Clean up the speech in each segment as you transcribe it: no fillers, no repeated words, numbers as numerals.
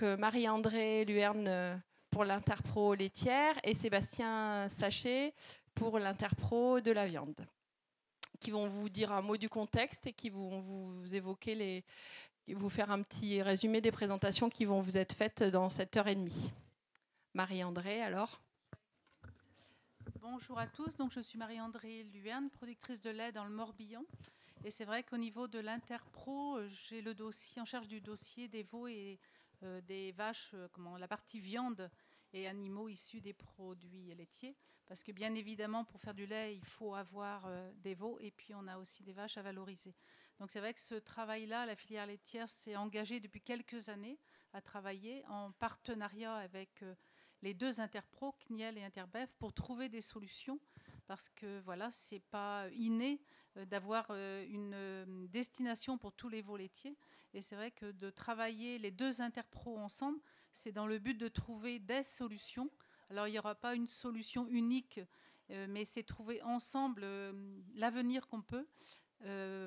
donc Marie-André Luerne pour l'Interpro laitière et Sébastien Sachet pour l'Interpro de la viande, qui vont vous dire un mot du contexte et qui vont vous évoquer vous faire un petit résumé des présentations qui vont vous être faites dans cette heure et demie. Marie-André, alors. Bonjour à tous, donc je suis Marie-André Luerne, productrice de lait dans le Morbihan. Et c'est vrai qu'au niveau de l'Interpro, j'ai le dossier en charge du dossier des veaux et des vaches, la partie viande et animaux issus des produits laitiers. Parce que bien évidemment, pour faire du lait, il faut avoir des veaux et puis on a aussi des vaches à valoriser. Donc c'est vrai que ce travail-là, la filière laitière s'est engagée depuis quelques années à travailler en partenariat avec les deux Interpro, CNIEL et Interbev, pour trouver des solutions. Parce que voilà, c'est pas inné d'avoir une destination pour tous les veaux laitiers. Et c'est vrai que de travailler les deux interpros ensemble, c'est dans le but de trouver des solutions. Alors, il n'y aura pas une solution unique, mais c'est trouver ensemble l'avenir qu'on peut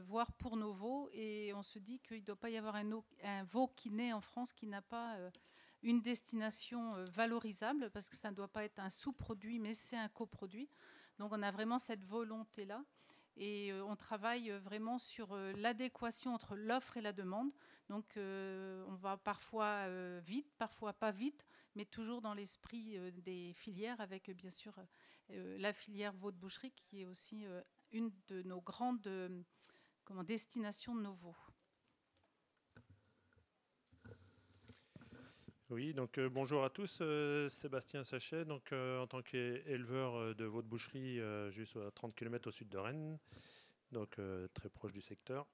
voir pour nos veaux. Et on se dit qu'il ne doit pas y avoir un veau qui naît en France qui n'a pas une destination valorisable, parce que ça ne doit pas être un sous-produit, mais c'est un coproduit. Donc, on a vraiment cette volonté-là. Et on travaille vraiment sur l'adéquation entre l'offre et la demande. Donc, on va parfois vite, parfois pas vite, mais toujours dans l'esprit des filières, avec bien sûr la filière veau de boucherie, qui est aussi une de nos grandes destinations de nos veaux. Oui, donc bonjour à tous, Sébastien Sachet, donc en tant qu'éleveur de veaux de boucherie juste à 30 km au sud de Rennes, donc très proche du secteur.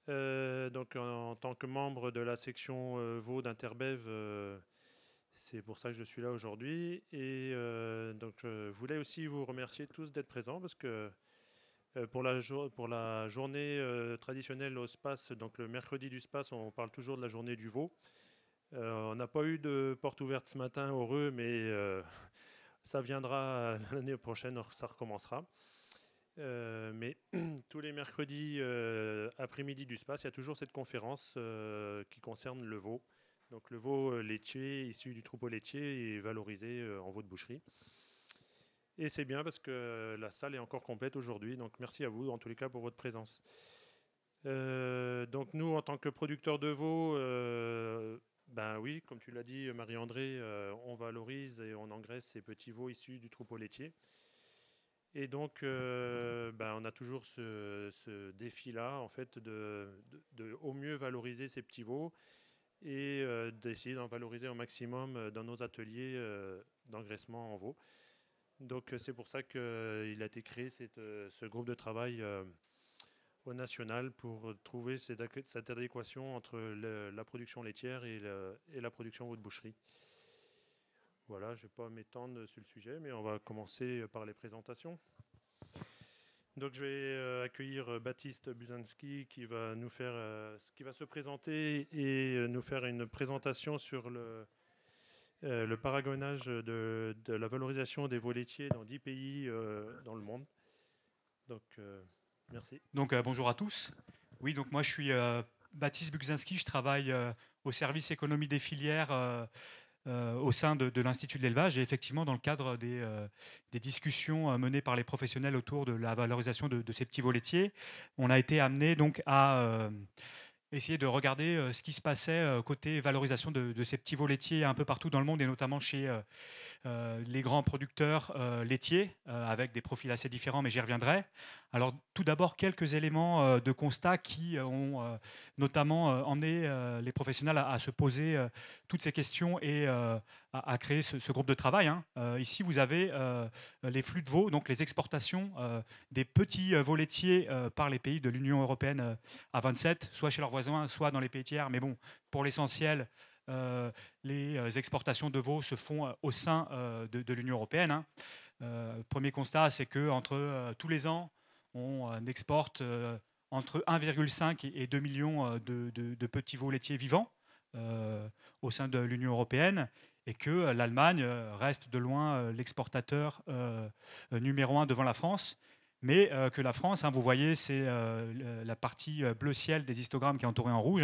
Donc en tant que membre de la section veaux d'Interbev, c'est pour ça que je suis là aujourd'hui. Et donc je voulais aussi vous remercier tous d'être présents parce que pour la journée traditionnelle au SPAS, donc le mercredi du SPAS, on parle toujours de la journée du veau. On n'a pas eu de porte ouverte ce matin, heureux, mais ça viendra l'année prochaine, ça recommencera. Mais tous les mercredis après-midi du SPAS, il y a toujours cette conférence qui concerne le veau. Donc le veau laitier issu du troupeau laitier est valorisé en veau de boucherie. Et c'est bien parce que la salle est encore complète aujourd'hui. Donc merci à vous en tous les cas pour votre présence. Donc nous, en tant que producteurs de veaux, ben oui, comme tu l'as dit, Marie-André, on valorise et on engraisse ces petits veaux issus du troupeau laitier. Et donc, ben, on a toujours ce défi-là, en fait, de au mieux valoriser ces petits veaux et d'essayer d'en valoriser au maximum dans nos ateliers d'engraissement en veau. Donc, c'est pour ça qu'il a été créé ce groupe de travail au national pour trouver cette adéquation entre la production laitière et la production veau de boucherie. Voilà, je ne vais pas m'étendre sur le sujet, mais on va commencer par les présentations. Donc je vais accueillir Baptiste Buzanski qui va qui va se présenter et nous faire une présentation sur le paragonage de la valorisation des veaux laitiers dans 10 pays dans le monde. Donc merci. Donc bonjour à tous. Oui, donc moi je suis Baptiste Bugzinski, je travaille au service économie des filières au sein de l'Institut de l'élevage et effectivement dans le cadre des discussions menées par les professionnels autour de la valorisation de ces petits veaux laitiers, on a été amené donc à essayer de regarder ce qui se passait côté valorisation de ces petits veaux laitiers un peu partout dans le monde et notamment chez les grands producteurs laitiers avec des profils assez différents, mais j'y reviendrai. Alors tout d'abord quelques éléments de constat qui ont notamment emmené les professionnels à se poser toutes ces questions et à créer ce groupe de travail. Ici vous avez les flux de veaux, donc les exportations des petits veaux laitiers par les pays de l'Union européenne à 27, soit chez leurs voisins, soit dans les pays tiers, mais bon, pour l'essentiel, les exportations de veaux se font au sein de l'Union européenne. Premier constat, c'est qu'entre tous les ans, on exporte entre 1,5 et 2 millions de petits veaux laitiers vivants au sein de l'Union européenne et que l'Allemagne reste de loin l'exportateur numéro 1 devant la France. mais que la France, vous voyez, c'est la partie bleu ciel des histogrammes qui est entourée en rouge,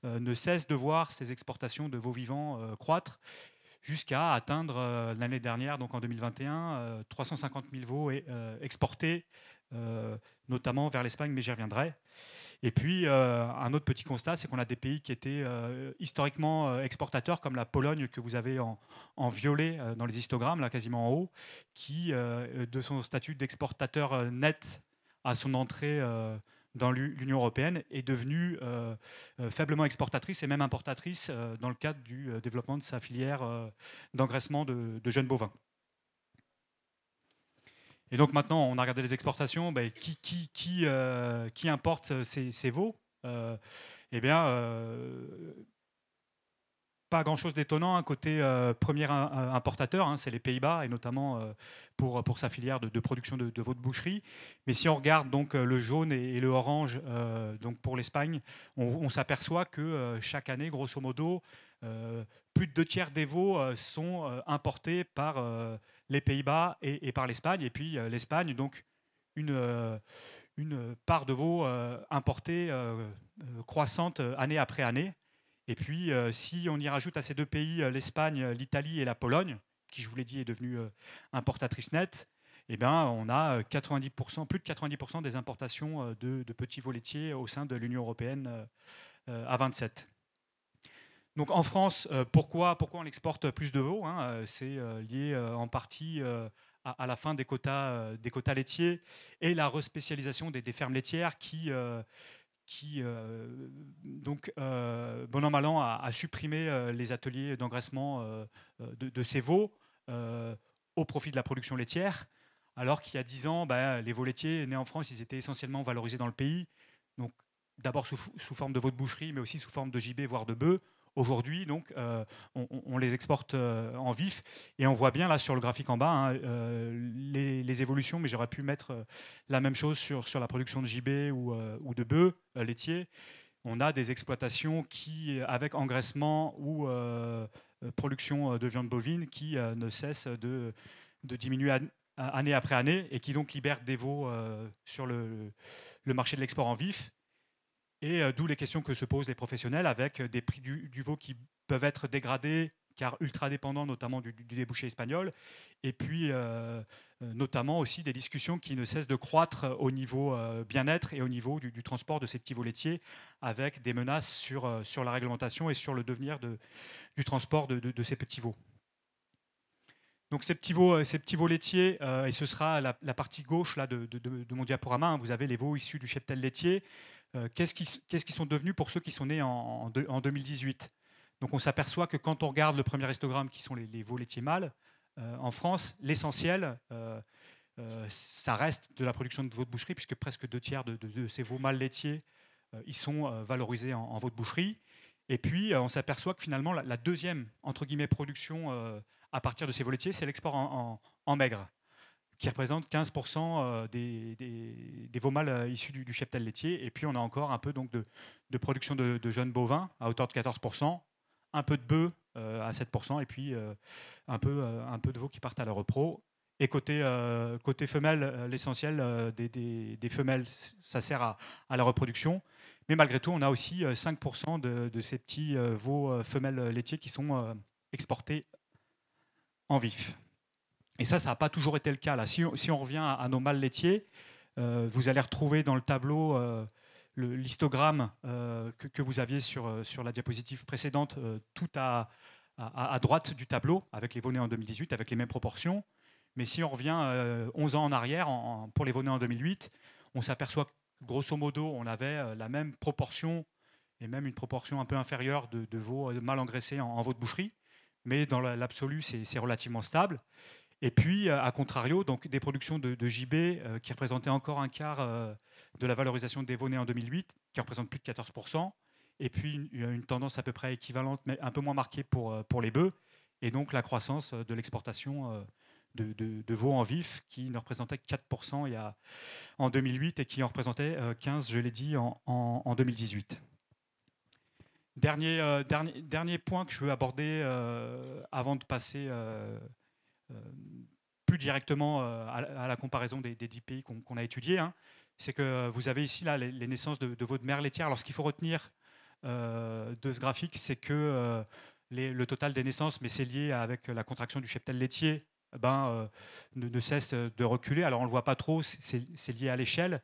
ne cesse de voir ses exportations de veaux vivants croître jusqu'à atteindre l'année dernière, donc en 2021, 350 000 veaux exportés, notamment vers l'Espagne, mais j'y reviendrai. Et puis, un autre petit constat, c'est qu'on a des pays qui étaient historiquement exportateurs, comme la Pologne, que vous avez en violet dans les histogrammes, là, quasiment en haut, qui, de son statut d'exportateur net à son entrée dans l'Union européenne, est devenue faiblement exportatrice et même importatrice dans le cadre du développement de sa filière d'engraissement de jeunes bovins. Et donc maintenant, on a regardé les exportations. Qui importe ces veaux Eh bien, pas grand-chose d'étonnant. Côté premier importateur, c'est les Pays-Bas, et notamment pour sa filière de production de veaux de boucherie. Mais si on regarde donc le jaune et le orange donc pour l'Espagne, on s'aperçoit que chaque année, grosso modo, plus de 2/3 des veaux sont importés par les Pays-Bas et par l'Espagne. Et puis l'Espagne, donc une part de veaux importés croissante année après année. Et puis, si on y rajoute à ces deux pays l'Espagne, l'Italie et la Pologne, qui, je vous l'ai dit, est devenue importatrice nette, eh bien, on a 90%, plus de 90% des importations de petits veaux laitiers au sein de l'Union européenne à 27. Donc en France, pourquoi on exporte plus de veaux C'est lié en partie à la fin des quotas laitiers et la respécialisation des fermes laitières qui bon an mal an, a supprimé les ateliers d'engraissement de ces veaux au profit de la production laitière, alors qu'il y a 10 ans, les veaux laitiers nés en France, ils étaient essentiellement valorisés dans le pays, donc d'abord sous forme de veaux de boucherie, mais aussi sous forme de gibet, voire de bœufs. Aujourd'hui, donc, on les exporte en vif, et on voit bien là sur le graphique en bas les évolutions, mais j'aurais pu mettre la même chose sur la production de gibet ou de bœufs laitiers. On a des exploitations qui, avec engraissement ou production de viande bovine, qui ne cessent de diminuer année après année, et qui donc libèrent des veaux sur le marché de l'export en vif. Et d'où les questions que se posent les professionnels, avec des prix du veau qui peuvent être dégradés, car ultra dépendants notamment du débouché espagnol, et puis notamment aussi des discussions qui ne cessent de croître au niveau bien-être et au niveau du transport de ces petits veaux laitiers, avec des menaces sur la réglementation et sur le devenir du transport de ces petits veaux. Donc ces petits veaux laitiers, et ce sera la partie gauche là, de mon diaporama, vous avez les veaux issus du cheptel laitier. Qu'est-ce qu'ils sont devenus pour ceux qui sont nés en 2018 ? Donc on s'aperçoit que quand on regarde le premier histogramme, qui sont les veaux laitiers mâles, en France, l'essentiel, ça reste de la production de veaux de boucherie, puisque presque 2/3 de ces veaux mâles laitiers, ils sont valorisés en veaux de boucherie. Et puis on s'aperçoit que finalement, la deuxième, entre guillemets, production à partir de ces veaux laitiers, c'est l'export en maigre, qui représente 15% des veaux mâles issus du cheptel laitier. Et puis on a encore un peu donc, de production de jeunes bovins à hauteur de 14%, un peu de bœufs à 7%, et puis un peu de veaux qui partent à la repro. Et côté femelle, l'essentiel des femelles, ça sert à la reproduction. Mais malgré tout, on a aussi 5% de ces petits veaux femelles laitiers qui sont exportés en vif. Et ça n'a pas toujours été le cas. Là. Si on revient à nos mâles laitiers, vous allez retrouver dans le tableau l'histogramme que vous aviez sur la diapositive précédente, tout à droite du tableau, avec les veaux nés en 2018, avec les mêmes proportions. Mais si on revient 11 ans en arrière, pour les veaux nés en 2008, on s'aperçoit que, grosso modo, on avait la même proportion, et même une proportion un peu inférieure de veaux mal engraissés en veaux de boucherie. Mais dans l'absolu, c'est relativement stable. Et puis, à contrario, donc, des productions de gibet qui représentaient encore un quart de la valorisation des veaux nés en 2008, qui représente plus de 14%, et puis une tendance à peu près équivalente, mais un peu moins marquée pour les bœufs, et donc la croissance de l'exportation de veaux en vif, qui ne représentait que 4% en 2008, et qui en représentait 15%, je l'ai dit, en 2018. Dernier point que je veux aborder avant de passer plus directement à la comparaison des 10 pays qu'on a étudiés, hein, c'est que vous avez ici là, les naissances de veaux de mère laitière. Alors ce qu'il faut retenir de ce graphique, c'est que le total des naissances, mais c'est lié avec la contraction du cheptel laitier, ne cesse de reculer. Alors on ne le voit pas trop, c'est lié à l'échelle,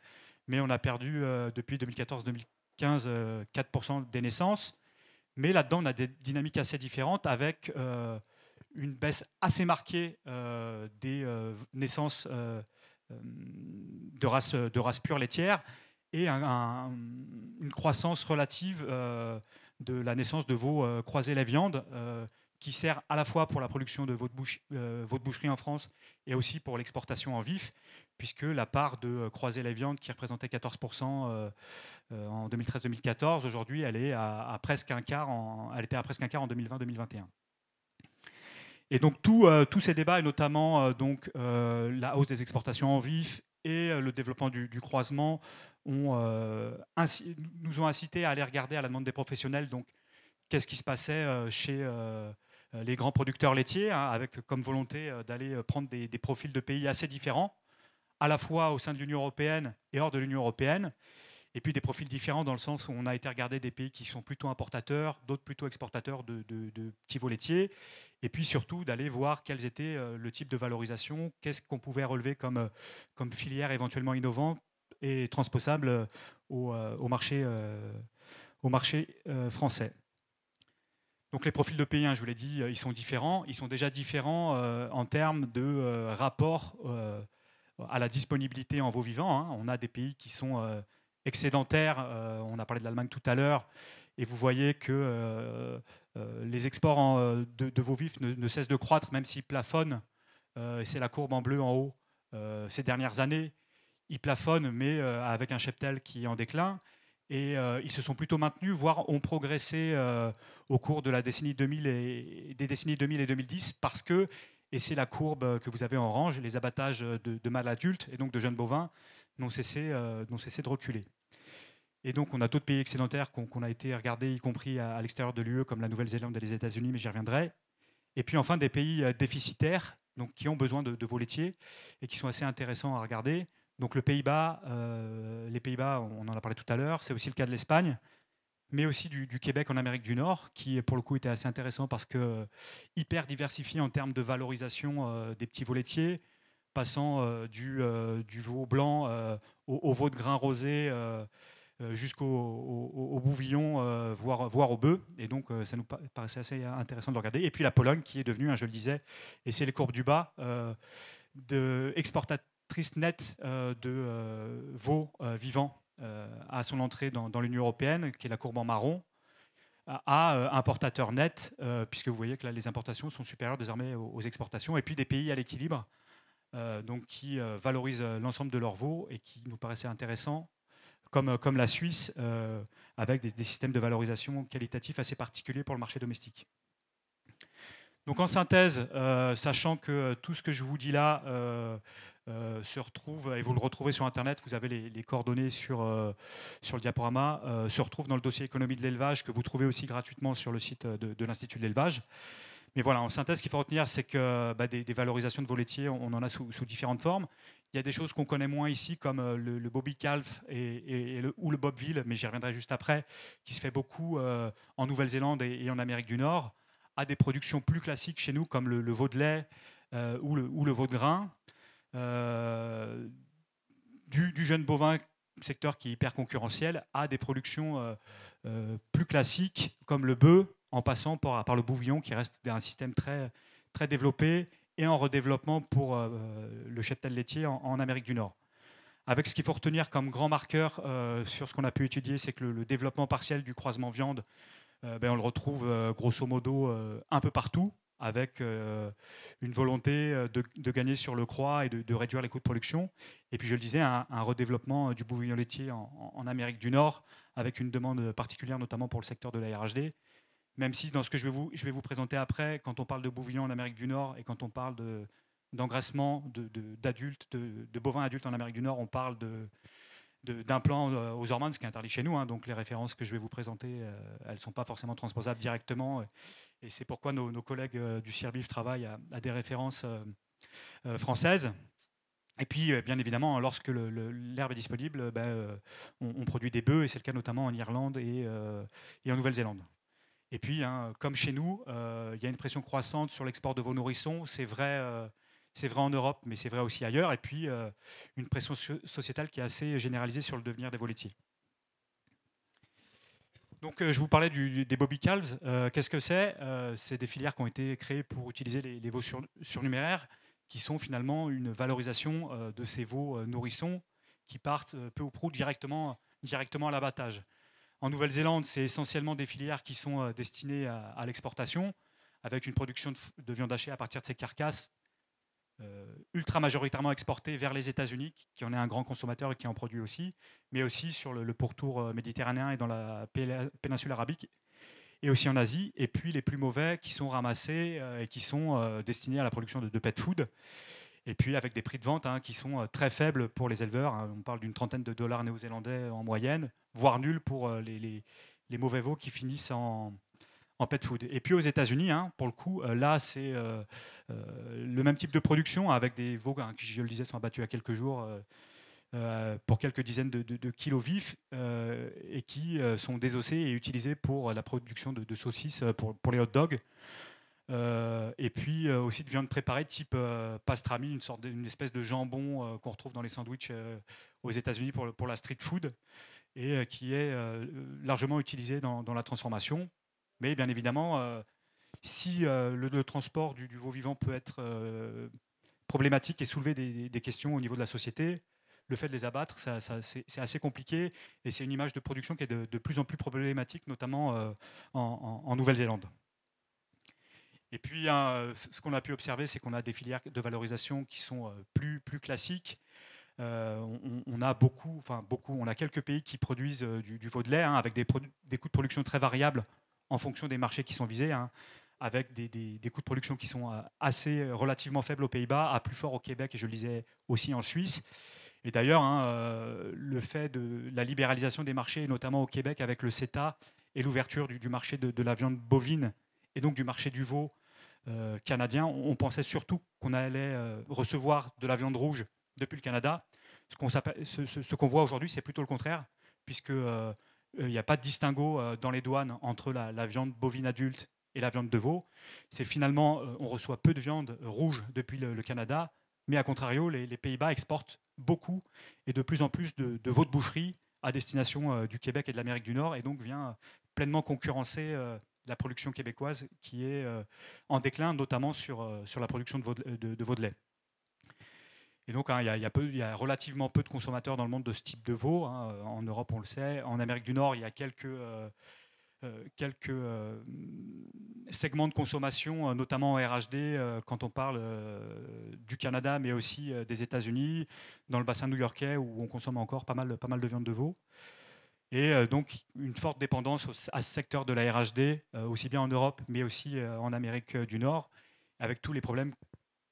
mais on a perdu depuis 2014-2015 4% des naissances. Mais là-dedans, on a des dynamiques assez différentes avec une baisse assez marquée des naissances de race pure laitière et une croissance relative de la naissance de veaux croisés la viande qui sert à la fois pour la production de veaux de boucherie en France et aussi pour l'exportation en vif, puisque la part de croisés la viande qui représentait 14% en 2013-2014, aujourd'hui elle est à presque un quart elle était à presque un quart en 2020-2021. Et donc tous ces débats, et notamment la hausse des exportations en vif et le développement du croisement, nous ont incité à aller regarder à la demande des professionnels donc qu'est-ce qui se passait chez les grands producteurs laitiers, hein, avec comme volonté d'aller prendre des profils de pays assez différents, à la fois au sein de l'Union européenne et hors de l'Union européenne, et puis des profils différents dans le sens où on a été regarder des pays qui sont plutôt importateurs, d'autres plutôt exportateurs de petits veaux laitiers, et puis surtout d'aller voir quels étaient le type de valorisation, qu'est-ce qu'on pouvait relever comme filière éventuellement innovante et transposable au marché français. Donc les profils de pays, hein, je vous l'ai dit, ils sont différents. Ils sont déjà différents en termes de rapport à la disponibilité en veaux vivants, hein. On a des pays qui sont excédentaires. On a parlé de l'Allemagne tout à l'heure. Et vous voyez que les exports de veaux vifs ne cessent de croître, même s'ils plafonnent. C'est la courbe en bleu en haut ces dernières années. Ils plafonnent, mais avec un cheptel qui est en déclin. Et ils se sont plutôt maintenus, voire ont progressé au cours de la décennie 2000 des décennies 2000 et 2010, parce que, et c'est la courbe que vous avez en orange, les abattages de mâles adultes et donc de jeunes bovins n'ont cessé de reculer. Et donc on a d'autres pays excédentaires qu'on a été regardés, y compris à l'extérieur de l'UE, comme la Nouvelle-Zélande et les États-Unis, mais j'y reviendrai. Et puis enfin des pays déficitaires, donc qui ont besoin de veaux laitiers et qui sont assez intéressants à regarder. Donc les Pays-Bas, on en a parlé tout à l'heure, c'est aussi le cas de l'Espagne, mais aussi du Québec en Amérique du Nord, qui pour le coup était assez intéressant parce que hyper diversifié en termes de valorisation des petits veaux laitiers, passant du veau blanc au veau de grain rosé jusqu'au bouvillon, voire au bœuf. Et donc ça nous paraissait assez intéressant de regarder. Et puis la Pologne, qui est devenue, hein, je le disais, et c'est les courbes du bas, exportatrice nette de veaux vivants à son entrée dans l'Union européenne, qui est la courbe en marron, à importateur net, puisque vous voyez que là, les importations sont supérieures désormais aux exportations, et puis des pays à l'équilibre, donc qui valorisent l'ensemble de leurs veaux et qui nous paraissaient intéressants, comme la Suisse, avec des systèmes de valorisation qualitatifs assez particuliers pour le marché domestique. Donc en synthèse, sachant que tout ce que je vous dis là se retrouve, et vous le retrouvez sur Internet, vous avez les coordonnées sur le diaporama, se retrouve dans le dossier économie de l'élevage que vous trouvez aussi gratuitement sur le site de l'Institut de l'élevage. Mais voilà, en synthèse, ce qu'il faut retenir, c'est que des valorisations de veaux laitiers, on en a sous différentes formes. Il y a des choses qu'on connaît moins ici, comme le Bobby Calf ou le Bobville, mais j'y reviendrai juste après, qui se fait beaucoup en Nouvelle-Zélande et en Amérique du Nord, à des productions plus classiques chez nous, comme le veau de lait ou le veau de grain, du jeune bovin, secteur qui est hyper concurrentiel, à des productions plus classiques, comme le bœuf, en passant par le bouvillon, qui reste un système très, très développé, et en redéveloppement pour le cheptel laitier en Amérique du Nord. Avec ce qu'il faut retenir comme grand marqueur sur ce qu'on a pu étudier, c'est que le développement partiel du croisement viande, on le retrouve grosso modo un peu partout, avec une volonté de gagner sur le croît et de réduire les coûts de production. Et puis je le disais, un redéveloppement du bouvillon laitier en Amérique du Nord, avec une demande particulière notamment pour le secteur de la RHD. Même si dans ce que je vais vous présenter après, quand on parle de bouvillon en Amérique du Nord et quand on parle d'engraissement d'adultes, de bovins adultes en Amérique du Nord, on parle d'implants aux hormones, ce qui est interdit chez nous. Hein. Donc les références que je vais vous présenter, elles ne sont pas forcément transposables directement. Et c'est pourquoi nos collègues du CIRBIF travaillent à des références française. Et puis, bien évidemment, lorsque l'herbe est disponible, on produit des bœufs, et c'est le cas notamment en Irlande et en Nouvelle-Zélande. Et puis, comme chez nous, il y a une pression croissante sur l'export de veaux nourrissons. C'est vrai en Europe, mais c'est vrai aussi ailleurs. Et puis, une pression sociétale qui est assez généralisée sur le devenir des veaux laitiers. Donc, je vous parlais des bobby calves. Qu'est-ce que c'est? C'est des filières qui ont été créées pour utiliser les veaux surnuméraires, qui sont finalement une valorisation de ces veaux nourrissons qui partent peu ou prou directement à l'abattage. En Nouvelle-Zélande, c'est essentiellement des filières qui sont destinées à l'exportation, avec une production de viande hachée à partir de ces carcasses, ultra majoritairement exportées vers les États-Unis, qui en est un grand consommateur et qui en produit aussi, mais aussi sur le pourtour méditerranéen et dans la péninsule arabique, et aussi en Asie. Et puis les plus mauvais qui sont ramassés et qui sont destinés à la production de pet food. Et puis avec des prix de vente qui sont très faibles pour les éleveurs. On parle d'une trentaine de dollars néo-zélandais en moyenne, voire nul pour les mauvais veaux qui finissent en pet food. Et puis aux États-Unis, pour le coup, là c'est le même type de production avec des veaux qui, je le disais, sont abattus à quelques jours pour quelques dizaines de kilos vifs et qui sont désossés et utilisés pour la production de saucisses pour les hot dogs. Et puis aussi de viande préparée type pastrami, une espèce de jambon qu'on retrouve dans les sandwichs aux États-Unis pour la street food et qui est largement utilisé dans la transformation. Mais bien évidemment, si le transport du veau vivant peut être problématique et soulever des questions au niveau de la société, le fait de les abattre, c'est assez compliqué et c'est une image de production qui est de plus en plus problématique, notamment en Nouvelle-Zélande. Et puis, ce qu'on a pu observer, c'est qu'on a des filières de valorisation qui sont plus classiques. On a quelques pays qui produisent du veau de lait avec des coûts de production très variables en fonction des marchés qui sont visés, avec des coûts de production qui sont assez relativement faibles aux Pays-Bas, à plus fort au Québec et je le disais aussi en Suisse. Et d'ailleurs, le fait de la libéralisation des marchés, notamment au Québec avec le CETA et l'ouverture du marché de la viande bovine et donc du marché du veau canadien, on pensait surtout qu'on allait recevoir de la viande rouge depuis le Canada. Ce qu'on voit aujourd'hui, c'est plutôt le contraire, puisqu'il n'y a pas de distinguo dans les douanes entre la viande bovine adulte et la viande de veau. C'est finalement, on reçoit peu de viande rouge depuis le Canada, mais à contrario, les Pays-Bas exportent beaucoup et de plus en plus de veaux de boucherie à destination du Québec et de l'Amérique du Nord, et donc vient pleinement concurrencer la production québécoise qui est en déclin, notamment sur la production de veau de lait. Et donc, il y a relativement peu de consommateurs dans le monde de ce type de veau. En Europe, on le sait. En Amérique du Nord, il y a quelques segments de consommation, notamment en RHD, quand on parle du Canada, mais aussi des États-Unis, dans le bassin new-yorkais, où on consomme encore pas mal de viande de veau. Et donc, une forte dépendance à ce secteur de la RHD, aussi bien en Europe, mais aussi en Amérique du Nord, avec tous les problèmes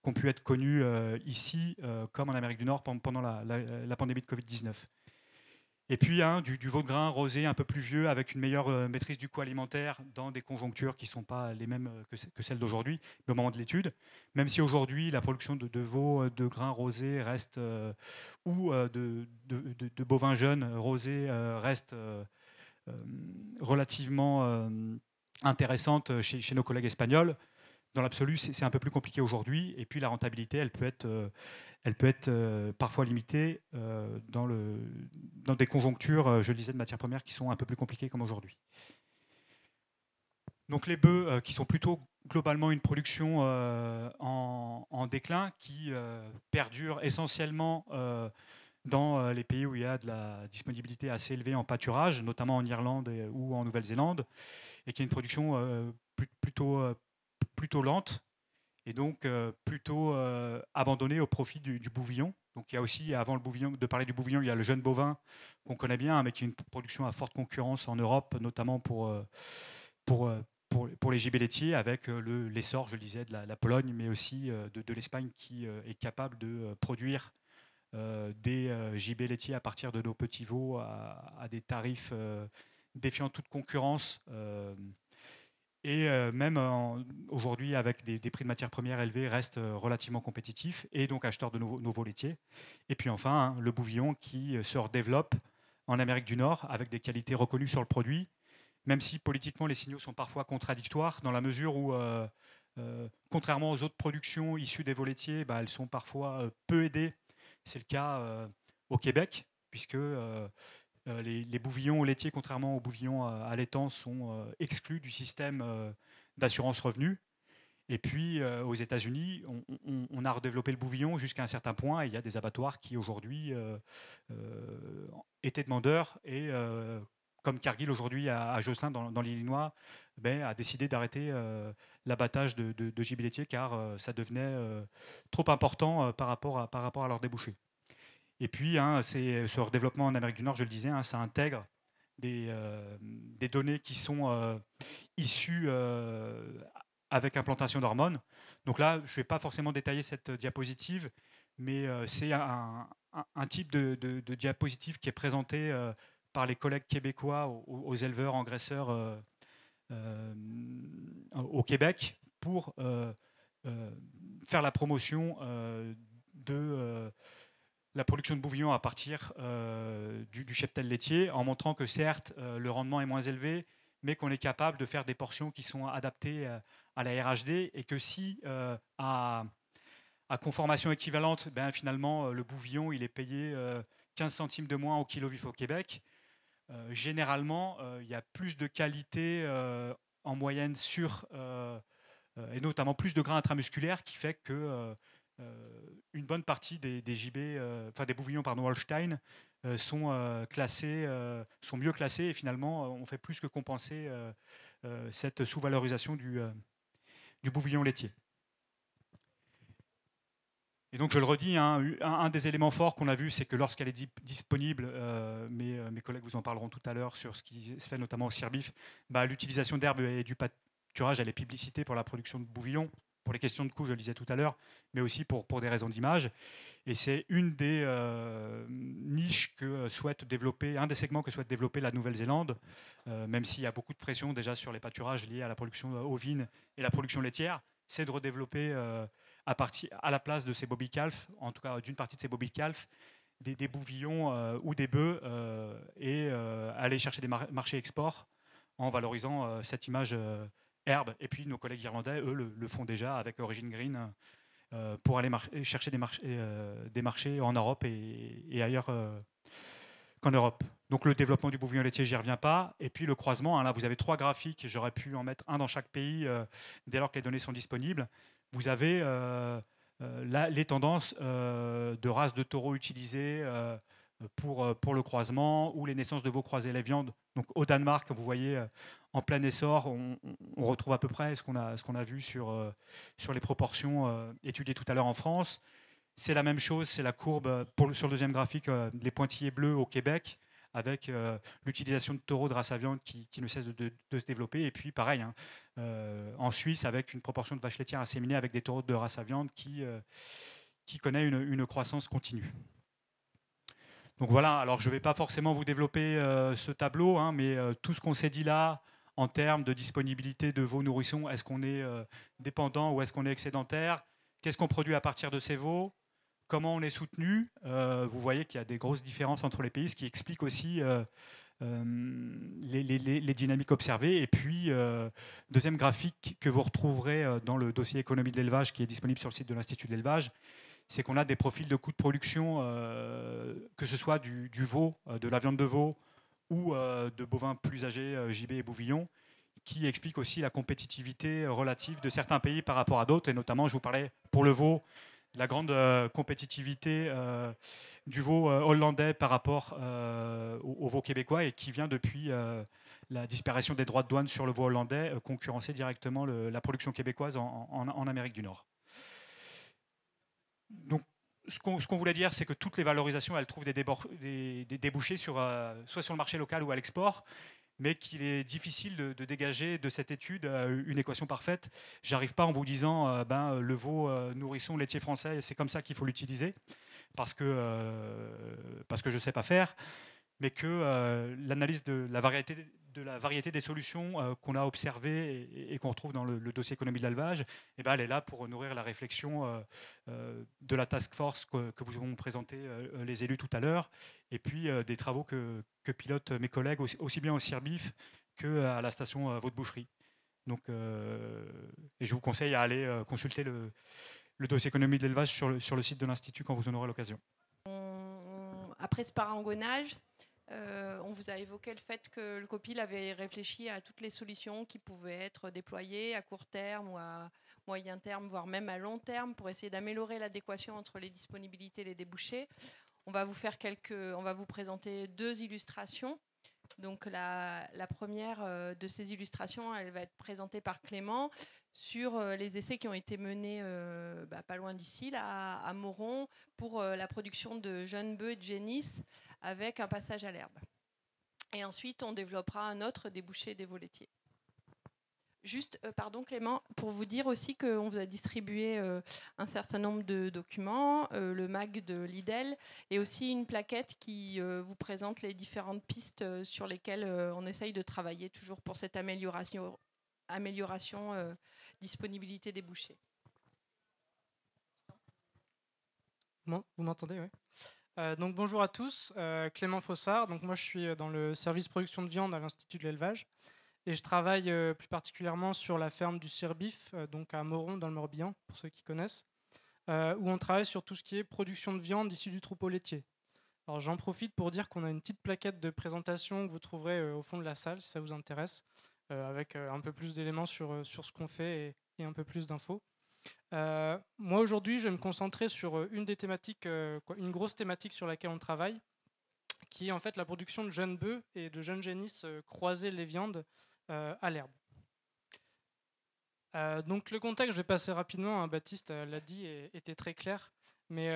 qui ont pu être connus ici, comme en Amérique du Nord pendant la pandémie de Covid-19. Et puis, du veau de grain rosé un peu plus vieux, avec une meilleure maîtrise du coût alimentaire dans des conjonctures qui ne sont pas les mêmes que celles d'aujourd'hui, au moment de l'étude. Même si aujourd'hui, la production de veau de grain rosé reste, ou de bovins jeunes rosés reste relativement intéressante chez nos collègues espagnols. Dans l'absolu, c'est un peu plus compliqué aujourd'hui. Et puis, la rentabilité, elle peut être parfois limitée dans des conjonctures, je le disais, de matières premières qui sont un peu plus compliquées comme aujourd'hui. Donc les bœufs qui sont plutôt globalement une production en déclin, qui perdure essentiellement dans les pays où il y a de la disponibilité assez élevée en pâturage, notamment en Irlande ou en Nouvelle-Zélande, et qui est une production plutôt lente, et donc plutôt abandonné au profit du bouvillon. Donc il y a aussi, avant de parler du bouvillon, il y a le jeune bovin qu'on connaît bien, mais qui est une production à forte concurrence en Europe, notamment pour les gibets laitiers, avec l'essor, je le disais, de la Pologne, mais aussi de l'Espagne, qui est capable de produire des gibets laitiers à partir de nos petits veaux à des tarifs défiant toute concurrence, et même aujourd'hui avec des prix de matières premières élevés reste relativement compétitif et donc acheteur de nouveaux laitiers. Et puis enfin, le bouvillon qui se redéveloppe en Amérique du Nord avec des qualités reconnues sur le produit, même si politiquement les signaux sont parfois contradictoires dans la mesure où contrairement aux autres productions issues des veaux laitiers, elles sont parfois peu aidées. C'est le cas au Québec, puisque les bouvillons laitiers, contrairement aux bouvillons allaitants, sont exclus du système d'assurance revenu. Et puis aux États-Unis, on a redéveloppé le bouvillon jusqu'à un certain point, et il y a des abattoirs qui aujourd'hui étaient demandeurs et comme Cargill aujourd'hui à Jocelyn dans l'Illinois, a décidé d'arrêter l'abattage de gibier laitier car ça devenait trop important par rapport à leurs débouchés. Et puis, ce redéveloppement en Amérique du Nord, je le disais, ça intègre des données qui sont issues avec implantation d'hormones. Donc là, je ne vais pas forcément détailler cette diapositive, mais c'est un type de diapositive qui est présenté par les collègues québécois aux éleveurs engraisseurs au Québec pour faire la promotion de la production de bouvillon à partir du cheptel laitier, en montrant que certes, le rendement est moins élevé, mais qu'on est capable de faire des portions qui sont adaptées à la RHD et que si à conformation équivalente, finalement, le bouvillon il est payé 15 centimes de moins au kilo vif au Québec, généralement, il y a plus de qualité en moyenne sur, et notamment plus de grains intramusculaires qui fait que une bonne partie des gibiers, des bouvillons Holstein sont classés, sont mieux classés et finalement on fait plus que compenser cette sous-valorisation du bouvillon laitier. Et donc je le redis, un des éléments forts qu'on a vu, c'est que lorsqu'elle est disponible, mes collègues vous en parleront tout à l'heure sur ce qui se fait notamment au cirbif, l'utilisation d'herbes et du pâturage, elle est publicitée pour la production de bouvillon, pour les questions de coût, je le disais tout à l'heure, mais aussi pour des raisons d'image. Et c'est une des niches que souhaite développer, un des segments que souhaite développer la Nouvelle-Zélande, même s'il y a beaucoup de pression déjà sur les pâturages liés à la production ovine et la production laitière, c'est de redévelopper à la place de ces bobby calves, en tout cas d'une partie de ces bobby calves, des bouvillons ou des bœufs et aller chercher des marchés export en valorisant cette image herbe. Et puis nos collègues irlandais, eux, le font déjà avec Origin Green pour aller chercher des marchés en Europe et ailleurs qu'en Europe. Donc le développement du bouvillon laitier, j'y reviens pas. Et puis le croisement, là vous avez 3 graphiques, j'aurais pu en mettre un dans chaque pays dès lors que les données sont disponibles. Vous avez les tendances de races de taureaux utilisées pour le croisement ou les naissances de veaux croisés les viandes. Donc au Danemark, vous voyez en plein essor, on retrouve à peu près ce qu'on a vu sur les proportions étudiées tout à l'heure en France. C'est la même chose, c'est la courbe sur le deuxième graphique, les pointillés bleus au Québec, avec l'utilisation de taureaux de race à viande qui ne cesse de se développer. Et puis pareil, en Suisse, avec une proportion de vaches laitières inséminées avec des taureaux de race à viande qui connaît une croissance continue. Donc voilà, alors je ne vais pas forcément vous développer ce tableau, mais tout ce qu'on s'est dit là, en termes de disponibilité de veaux nourrissons, est-ce qu'on est dépendant ou est-ce qu'on est excédentaire? Qu'est-ce qu'on produit à partir de ces veaux? Comment on est soutenu? Vous voyez qu'il y a des grosses différences entre les pays, ce qui explique aussi les dynamiques observées. Et puis, deuxième graphique que vous retrouverez dans le dossier économie de l'élevage qui est disponible sur le site de l'Institut de l'élevage, c'est qu'on a des profils de coûts de production, que ce soit du veau, de la viande de veau ou de bovins plus âgés, gibier et bouvillon, qui expliquent aussi la compétitivité relative de certains pays par rapport à d'autres. Et notamment, je vous parlais pour le veau, la grande compétitivité du veau hollandais par rapport au veau québécois et qui vient depuis la disparition des droits de douane sur le veau hollandais, concurrencer directement la production québécoise en Amérique du Nord. Donc, ce qu'on voulait dire, c'est que toutes les valorisations, elles trouvent des débouchés soit sur le marché local ou à l'export, mais qu'il est difficile de dégager de cette étude une équation parfaite. J'arrive pas en vous disant le veau nourrisson laitier français, c'est comme ça qu'il faut l'utiliser, parce que je sais pas faire, mais que l'analyse de la variété de la variété des solutions qu'on a observées et qu'on retrouve dans le dossier économie de l'élevage, eh ben, elle est là pour nourrir la réflexion de la task force que vous ont présenté les élus tout à l'heure, et puis des travaux que pilotent mes collègues aussi bien au CIRBIF qu'à la station Vaud-Boucherie. Donc, et je vous conseille à aller consulter le dossier économie de l'élevage sur le site de l'Institut quand vous en aurez l'occasion. Après ce parangonnage, on vous a évoqué le fait que le COPIL avait réfléchi à toutes les solutions qui pouvaient être déployées à court terme ou à moyen terme, voire même à long terme, pour essayer d'améliorer l'adéquation entre les disponibilités et les débouchés. On va vous présenter 2 illustrations. Donc la première de ces illustrations, elle va être présentée par Clément sur les essais qui ont été menés pas loin d'ici, là, à Moron, pour la production de jeunes bœufs et de génisses avec un passage à l'herbe. Et ensuite, on développera un autre débouché des veaux laitiers. Juste, pardon Clément, pour vous dire aussi qu'on vous a distribué un certain nombre de documents, le MAG de l'IDEL, et aussi une plaquette qui vous présente les différentes pistes sur lesquelles on essaye de travailler toujours pour cette amélioration disponibilité des bouchers. Bon, vous m'entendez, oui. Donc bonjour à tous, Clément Fossard. Donc moi je suis dans le service production de viande à l'Institut de l'élevage. Et je travaille plus particulièrement sur la ferme du CIRBIF, donc à Moron, dans le Morbihan, pour ceux qui connaissent, où on travaille sur tout ce qui est production de viande issue du troupeau laitier. Alors j'en profite pour dire qu'on a une petite plaquette de présentation que vous trouverez au fond de la salle, si ça vous intéresse, avec un peu plus d'éléments sur ce qu'on fait et un peu plus d'infos. Moi aujourd'hui, je vais me concentrer sur une des thématiques, une grosse thématique sur laquelle on travaille, qui est en fait la production de jeunes bœufs et de jeunes génisses croisés les viandes à l'herbe. Donc le contexte, je vais passer rapidement, hein, Baptiste l'a dit, était très clair, mais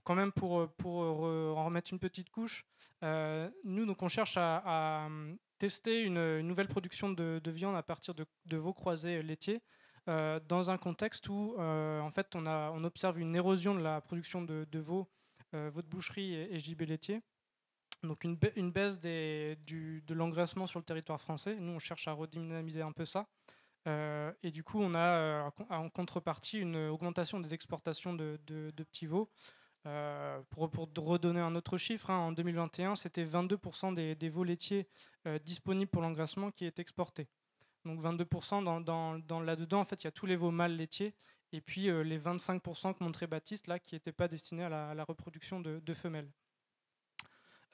quand même pour en remettre une petite couche, nous donc on cherche à tester une nouvelle production de viande à partir de veaux croisés laitiers dans un contexte où en fait on observe une érosion de la production de veaux, veaux de boucherie et gibet laitier. Donc une baisse de l'engraissement sur le territoire français. Nous, on cherche à redynamiser un peu ça. Et du coup, on a en contrepartie une augmentation des exportations de petits veaux. Pour redonner un autre chiffre, hein, en 2021, c'était 22% des veaux laitiers disponibles pour l'engraissement qui étaient exportés. Donc 22% dans là-dedans, en fait, il y a tous les veaux mâles laitiers et puis les 25% que montrait Baptiste, là, qui n'étaient pas destinés à la reproduction de femelles.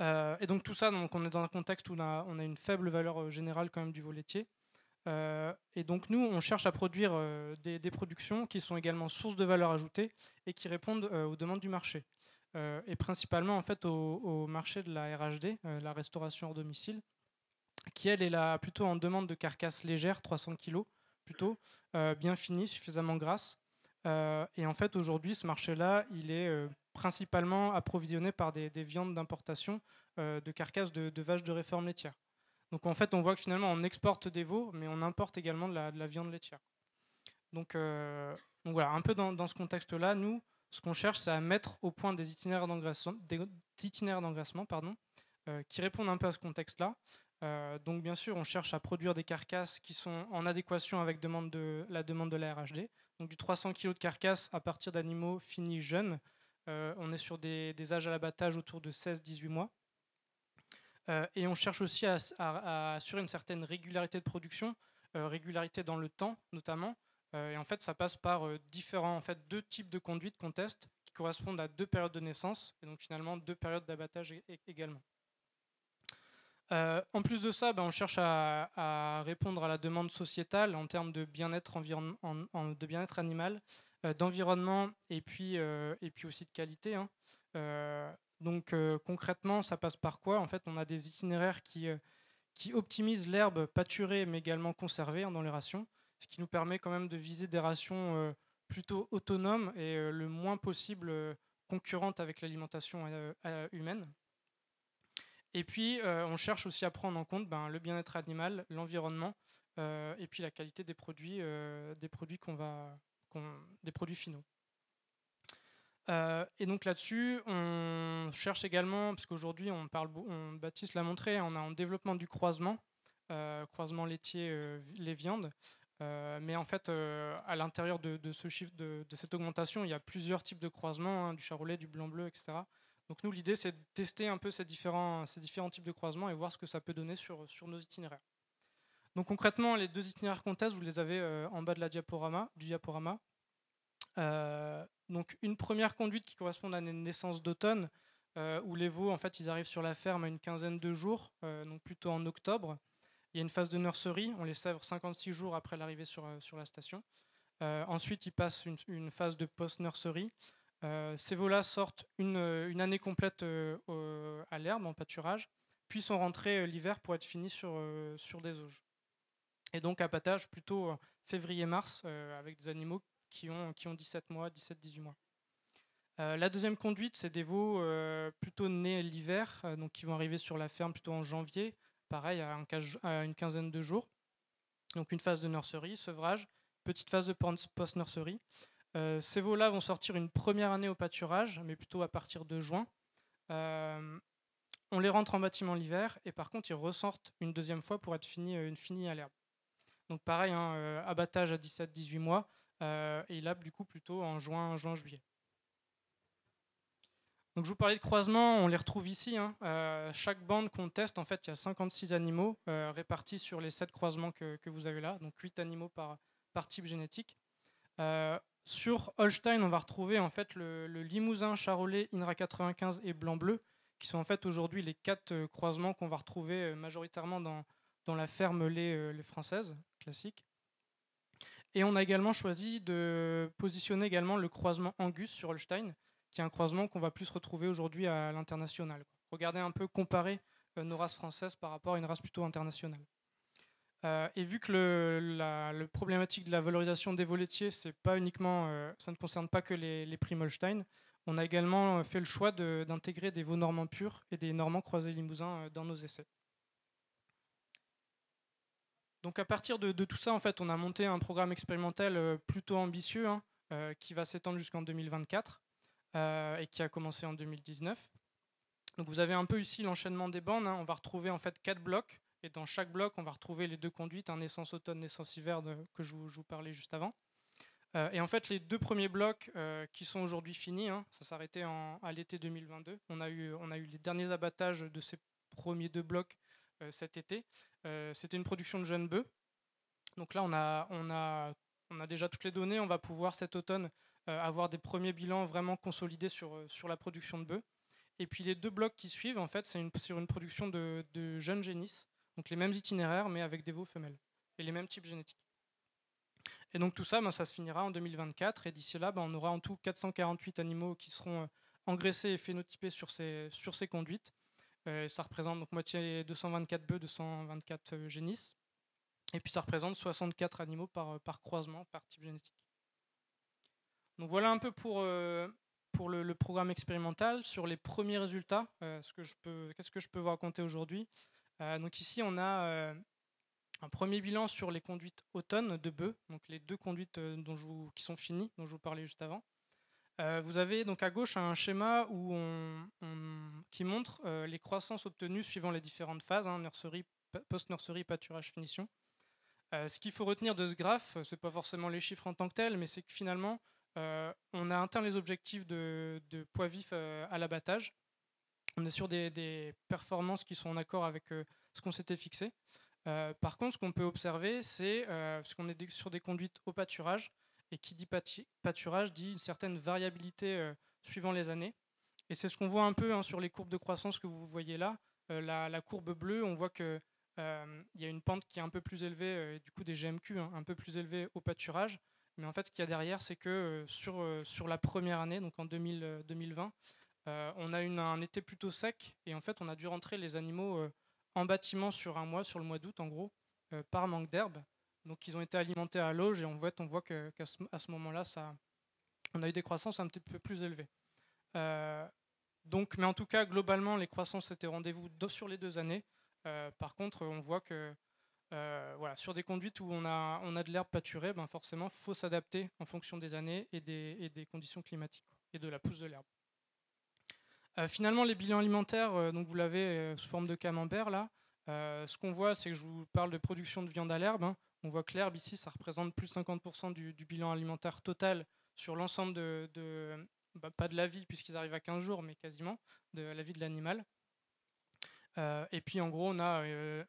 Et donc tout ça, donc on est dans un contexte où on a une faible valeur générale quand même du veau laitier. Et donc nous, on cherche à produire des productions qui sont également sources de valeur ajoutée et qui répondent aux demandes du marché. Et principalement en fait au marché de la RHD, la restauration hors domicile, qui elle est là plutôt en demande de carcasses légères, 300 kg plutôt, bien finies, suffisamment grasses. Et en fait aujourd'hui, ce marché-là, il est principalement approvisionné par des viandes d'importation de carcasses de vaches de réforme laitière. Donc en fait, on voit que finalement, on exporte des veaux, mais on importe également de la viande laitière. Donc voilà, un peu dans ce contexte-là, nous, ce qu'on cherche, c'est à mettre au point des itinéraires d'engraissement, qui répondent un peu à ce contexte-là. Donc bien sûr, on cherche à produire des carcasses qui sont en adéquation avec la demande de la RHD. Donc du 300 kg de carcasses à partir d'animaux finis jeunes. On est sur des âges à l'abattage autour de 16-18 mois. Et on cherche aussi à assurer une certaine régularité de production, régularité dans le temps notamment. Et en fait, ça passe par deux types de conduites qu'on teste qui correspondent à 2 périodes de naissance et donc finalement 2 périodes d'abattage également. En plus de ça, on cherche à répondre à la demande sociétale en termes de bien-être de bien-être animal, d'environnement et puis aussi de qualité. Hein. Donc concrètement, ça passe par quoi? En fait, on a des itinéraires qui optimisent l'herbe pâturée mais également conservée dans les rations, ce qui nous permet quand même de viser des rations plutôt autonomes et le moins possible concurrentes avec l'alimentation humaine. Et puis, on cherche aussi à prendre en compte le bien-être animal, l'environnement et puis la qualité des produits finaux. Et donc là-dessus, on cherche également, parce qu'aujourd'hui, Baptiste l'a montré, on a un développement du croisement croisement laitier, lait viande. Mais en fait, à l'intérieur de ce chiffre, de cette augmentation, il y a plusieurs types de croisements, du charolais, du blanc-bleu, etc. Donc nous, l'idée, c'est de tester un peu ces différents types de croisements et voir ce que ça peut donner sur nos itinéraires. Donc concrètement, les 2 itinéraires qu'on teste, vous les avez en bas de du diaporama. Donc une première conduite qui correspond à une naissance d'automne, où les veaux, en fait, ils arrivent sur la ferme à une quinzaine de jours, donc plutôt en octobre. Il y a une phase de nurserie, on les sèvre 56 jours après l'arrivée sur la station. Ensuite, ils passent une phase de post-nurserie. Ces veaux-là sortent une année complète à l'herbe, en pâturage, puis sont rentrés l'hiver pour être finis sur des auges. Et donc abattage plutôt février-mars, avec des animaux qui ont 17 mois, 17-18 mois. La deuxième conduite, c'est des veaux plutôt nés l'hiver, donc qui vont arriver sur la ferme plutôt en janvier, pareil à une quinzaine de jours. Donc une phase de nurserie, sevrage, petite phase de post-nurserie. Ces veaux-là vont sortir une première année au pâturage, mais plutôt à partir de juin. On les rentre en bâtiment l'hiver, et par contre ils ressortent une deuxième fois pour être finis à l'herbe. Donc pareil, abattage à 17-18 mois, et l'herbe du coup plutôt en juin-juillet. Donc je vous parlais de croisement, on les retrouve ici. Chaque bande qu'on teste, en fait, il y a 56 animaux répartis sur les 7 croisements que vous avez là, donc 8 animaux par type génétique. Sur Holstein, on va retrouver en fait le Limousin, Charolais, INRA 95 et Blanc-Bleu, qui sont en fait aujourd'hui les 4 croisements qu'on va retrouver majoritairement dans la ferme lait française classique. Et on a également choisi de positionner également le croisement Angus sur Holstein, qui est un croisement qu'on va plus retrouver aujourd'hui à l'international. Regardez un peu, comparer nos races françaises par rapport à une race plutôt internationale. Et vu que le problématique de la valorisation des veaux laitiers, ça ne concerne pas que les primes Holstein, on a également fait le choix d'intégrer des veaux normands purs et des normands croisés limousins dans nos essais. Donc à partir de tout ça, en fait, on a monté un programme expérimental plutôt ambitieux, qui va s'étendre jusqu'en 2024. Et qui a commencé en 2019. Donc vous avez un peu ici l'enchaînement des bandes. On va retrouver en fait 4 blocs, et dans chaque bloc, on va retrouver les 2 conduites, naissance automne, naissance hiver, que je vous parlais juste avant. Et en fait, les 2 premiers blocs qui sont aujourd'hui finis, ça s'arrêtait à l'été 2022. On a eu les derniers abattages de ces premiers 2 blocs cet été. C'était une production de jeunes bœufs. Donc là, on a déjà toutes les données. On va pouvoir cet automne avoir des premiers bilans vraiment consolidés sur la production de bœufs. Et puis les 2 blocs qui suivent, en fait, c'est sur une production de jeunes génisses, donc les mêmes itinéraires, mais avec des veaux femelles, et les mêmes types génétiques. Et donc tout ça, ça se finira en 2024, et d'ici là, on aura en tout 448 animaux qui seront engraissés et phénotypés sur ces conduites. Ça représente donc moitié 224 bœufs, 224 génisses. Et puis ça représente 64 animaux par croisement, par type génétique. Donc voilà un peu pour le programme expérimental. Sur les premiers résultats, qu'est-ce que je peux vous raconter aujourd'hui? Donc ici, on a un premier bilan sur les conduites automne de bœufs, donc les 2 conduites qui sont finies, dont je vous parlais juste avant. Vous avez donc à gauche un schéma qui montre les croissances obtenues suivant les différentes phases, nurserie, post-nurserie, pâturage, finition. Ce qu'il faut retenir de ce graphe, ce n'est pas forcément les chiffres en tant que tels, mais c'est que finalement, on a atteint les objectifs de poids vif à l'abattage. On est sur des performances qui sont en accord avec ce qu'on s'était fixé. Par contre, ce qu'on peut observer, c'est parce qu'on est sur des conduites au pâturage, et qui dit pâturage dit une certaine variabilité suivant les années. Et c'est ce qu'on voit un peu sur les courbes de croissance que vous voyez là. La courbe bleue, on voit qu'il y a une pente qui est un peu plus élevée, du coup des GMQ un peu plus élevés au pâturage. Mais en fait, ce qu'il y a derrière, c'est que sur la première année, donc en 2020, on a eu un été plutôt sec, et en fait, on a dû rentrer les animaux en bâtiment sur un mois, sur le mois d'août en gros, par manque d'herbe. Donc ils ont été alimentés à l'auge, et on voit qu'à ce moment-là, on a eu des croissances un petit peu plus élevées. Mais en tout cas, globalement, les croissances étaient au rendez-vous sur les 2 années. Par contre, on voit que sur des conduites où on a de l'herbe pâturée, forcément, il faut s'adapter en fonction des années et des conditions climatiques et de la pousse de l'herbe. Finalement, les bilans alimentaires, donc vous l'avez sous forme de camembert là. Ce qu'on voit, c'est que je vous parle de production de viande à l'herbe, hein. On voit que l'herbe ici, ça représente plus de 50% du bilan alimentaire total sur l'ensemble pas de la vie, puisqu'ils arrivent à 15 jours, mais quasiment, de la vie de l'animal. Et puis en gros, on a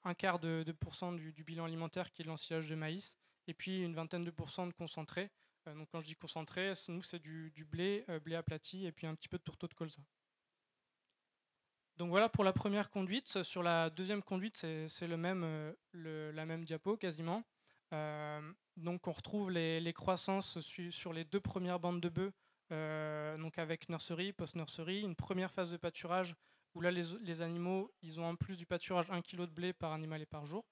un quart de pourcent du bilan alimentaire qui est l'ensilage de maïs, et puis une vingtaine de pourcents de concentré. Donc quand je dis concentré, nous c'est du blé, blé aplati, et puis un petit peu de tourteau de colza. Donc voilà pour la première conduite. Sur la deuxième conduite, c'est la même diapo quasiment. Donc on retrouve les croissances sur les 2 premières bandes de bœufs, donc avec nursery, post-nursery, une première phase de pâturage où là les animaux, ils ont en plus du pâturage 1 kg de blé par animal et par jour.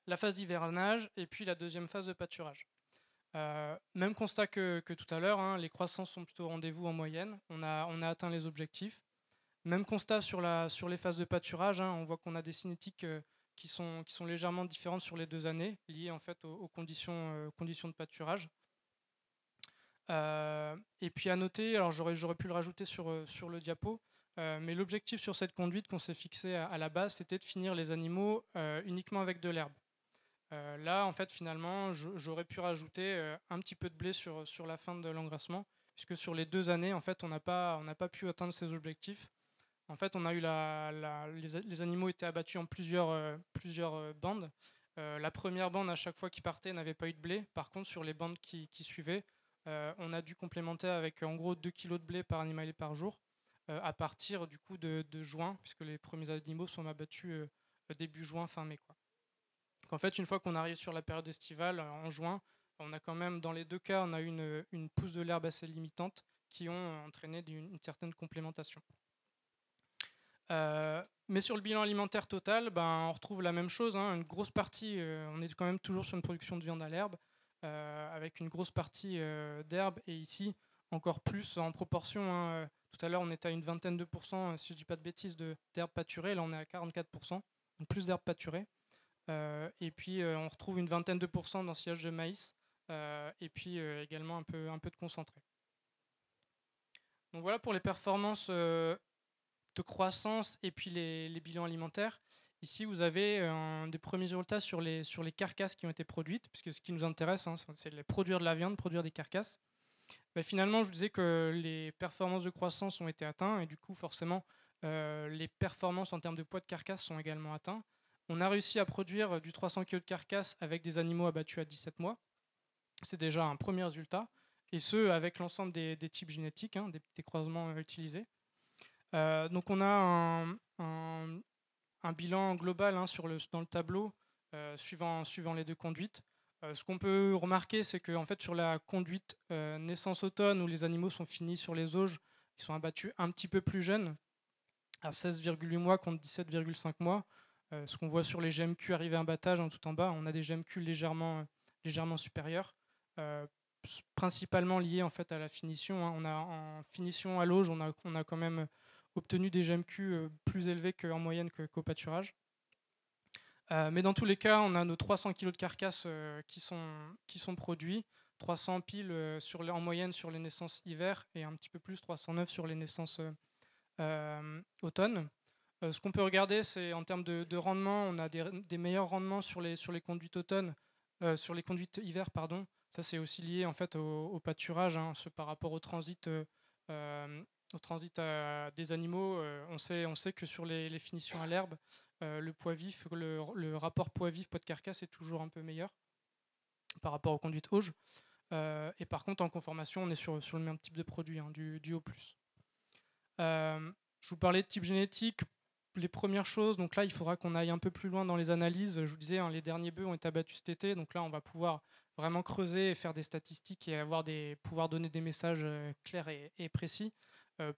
La phase d'hivernage et puis la deuxième phase de pâturage. Même constat que tout à l'heure, hein, les croissances sont plutôt au rendez-vous en moyenne. On a atteint les objectifs. Même constat sur les phases de pâturage, hein, on voit qu'on a des cinétiques qui sont légèrement différentes sur les 2 années, liées en fait aux conditions de pâturage. Et puis à noter, alors j'aurais pu le rajouter sur le diapo, mais l'objectif sur cette conduite qu'on s'est fixé à la base, c'était de finir les animaux uniquement avec de l'herbe. Là, en fait, finalement, j'aurais pu rajouter un petit peu de blé sur la fin de l'engraissement, puisque sur les 2 années, en fait, on n'a pas pu atteindre ces objectifs. En fait, on a eu les animaux étaient abattus en plusieurs bandes. La première bande, à chaque fois qu'ils partaient, n'avait pas eu de blé. Par contre, sur les bandes qui suivaient, on a dû complémenter avec en gros 2 kg de blé par animal et par jour, à partir du coup de juin, puisque les premiers animaux sont abattus début juin, fin mai, quoi. Donc en fait, une fois qu'on arrive sur la période estivale, en juin, on a quand même, dans les 2 cas, on a eu une pousse de l'herbe assez limitante qui ont entraîné une certaine complémentation. Mais sur le bilan alimentaire total, on retrouve la même chose, hein, une grosse partie, on est quand même toujours sur une production de viande à l'herbe, avec une grosse partie d'herbe, et ici encore plus en proportion, hein, tout à l'heure on était à une vingtaine de pourcents, si je ne dis pas de bêtises, d'herbe pâturée, là on est à 44%, donc plus d'herbe pâturée. Et puis on retrouve une vingtaine de pourcents d'ensilage de maïs, et puis également un peu de concentré. Donc voilà pour les performances de croissance et puis les bilans alimentaires. Ici, vous avez des premiers résultats sur les carcasses qui ont été produites, puisque ce qui nous intéresse, hein, c'est de produire de la viande, produire des carcasses. Finalement, je vous disais que les performances de croissance ont été atteintes, et du coup, forcément, les performances en termes de poids de carcasse sont également atteintes. On a réussi à produire du 300 kg de carcasse avec des animaux abattus à 17 mois. C'est déjà un premier résultat, et ce, avec l'ensemble des types génétiques, hein, des croisements utilisés. Donc on a un bilan global, hein, dans le tableau, suivant les 2 conduites. Ce qu'on peut remarquer, c'est que en fait, sur la conduite naissance-automne, où les animaux sont finis sur les auges, ils sont abattus un petit peu plus jeunes, à 16,8 mois contre 17,5 mois. Ce qu'on voit sur les GMQ arrivés à abattage, hein, tout en bas, on a des GMQ légèrement supérieurs, principalement liés en fait à la finition, hein. On a en finition à l'auge, on a quand même obtenu des GMQ plus élevés qu'en moyenne qu'au pâturage. Mais dans tous les cas, on a nos 300 kg de carcasses qui sont produits, 300 piles en moyenne sur les naissances hiver, et un petit peu plus, 309 sur les naissances automne. Ce qu'on peut regarder, c'est en termes de rendement, on a des meilleurs rendements sur les conduites automne, sur les conduites hiver, pardon. Ça, c'est aussi lié en fait au pâturage, hein, par rapport au transit des animaux. On sait que sur les finitions à l'herbe, le poids vif, le rapport poids vif poids de carcasse est toujours un peu meilleur par rapport aux conduites auge. Et par contre, en conformation, on est sur le même type de produit, hein, du haut plus. Je vous parlais de type génétique. Les premières choses, donc là, il faudra qu'on aille un peu plus loin dans les analyses. Je vous disais, hein, les derniers bœufs ont été abattus cet été, donc là, on va pouvoir vraiment creuser et faire des statistiques et pouvoir donner des messages clairs et précis.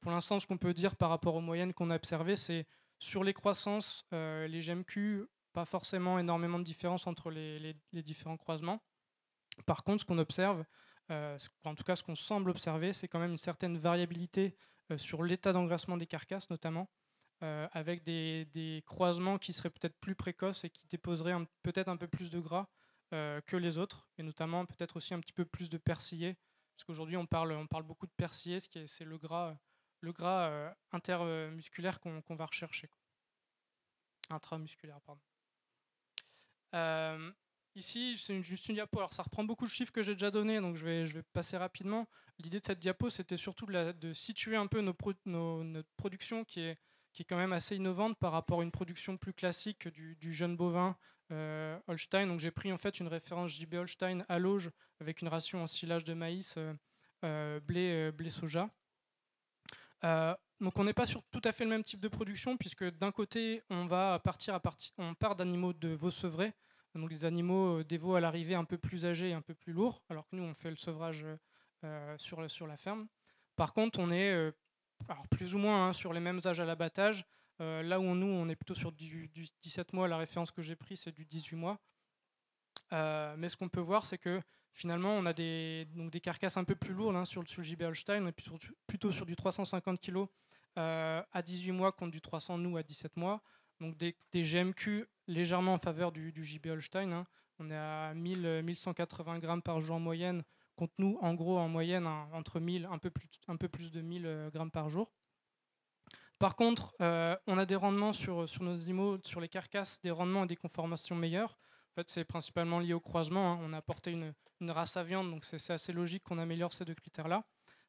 Pour l'instant, ce qu'on peut dire par rapport aux moyennes qu'on a observées, c'est sur les croissances, les GMQ, pas forcément énormément de différence entre les différents croisements. Par contre, ce qu'on observe, en tout cas ce qu'on semble observer, c'est quand même une certaine variabilité sur l'état d'engraissement des carcasses notamment, avec des croisements qui seraient peut-être plus précoces et qui déposeraient peut-être un peu plus de gras que les autres, et notamment peut-être aussi un petit peu plus de persillé, parce qu'aujourd'hui on parle beaucoup de persillé, c'est le gras intermusculaire qu'on va rechercher. intramusculaire. Ici, c'est juste une diapo. Alors, ça reprend beaucoup de chiffres que j'ai déjà donnés, donc je vais passer rapidement. L'idée de cette diapo, c'était surtout de situer un peu notre production qui est quand même assez innovante par rapport à une production plus classique du jeune bovin Holstein. Donc, j'ai pris en fait une référence JB Holstein à l'auge avec une ration en silage de maïs, blé soja. Donc on n'est pas sur tout à fait le même type de production, puisque d'un côté on part d'animaux de veaux sevrés, donc des animaux des veaux à l'arrivée un peu plus âgés et un peu plus lourds, alors que nous on fait le sevrage sur la ferme. Par contre on est alors plus ou moins sur les mêmes âges à l'abattage, là où nous on est plutôt sur du 17 mois, la référence que j'ai prise c'est du 18 mois. Mais ce qu'on peut voir c'est que finalement, on a des carcasses un peu plus lourdes sur le JB Holstein, on est plutôt sur du 350 kg à 18 mois contre du 300 nous à 17 mois. Donc des GMQ légèrement en faveur du JB Holstein. On est à 1180 grammes par jour en moyenne, contre nous, en gros, en moyenne, entre 1000, un peu plus de 1000 grammes par jour. Par contre, on a des rendements sur nos animaux, sur les carcasses, des rendements et des conformations meilleurs. En fait, c'est principalement lié au croisement. On a apporté une race à viande, donc c'est assez logique qu'on améliore ces deux critères-là.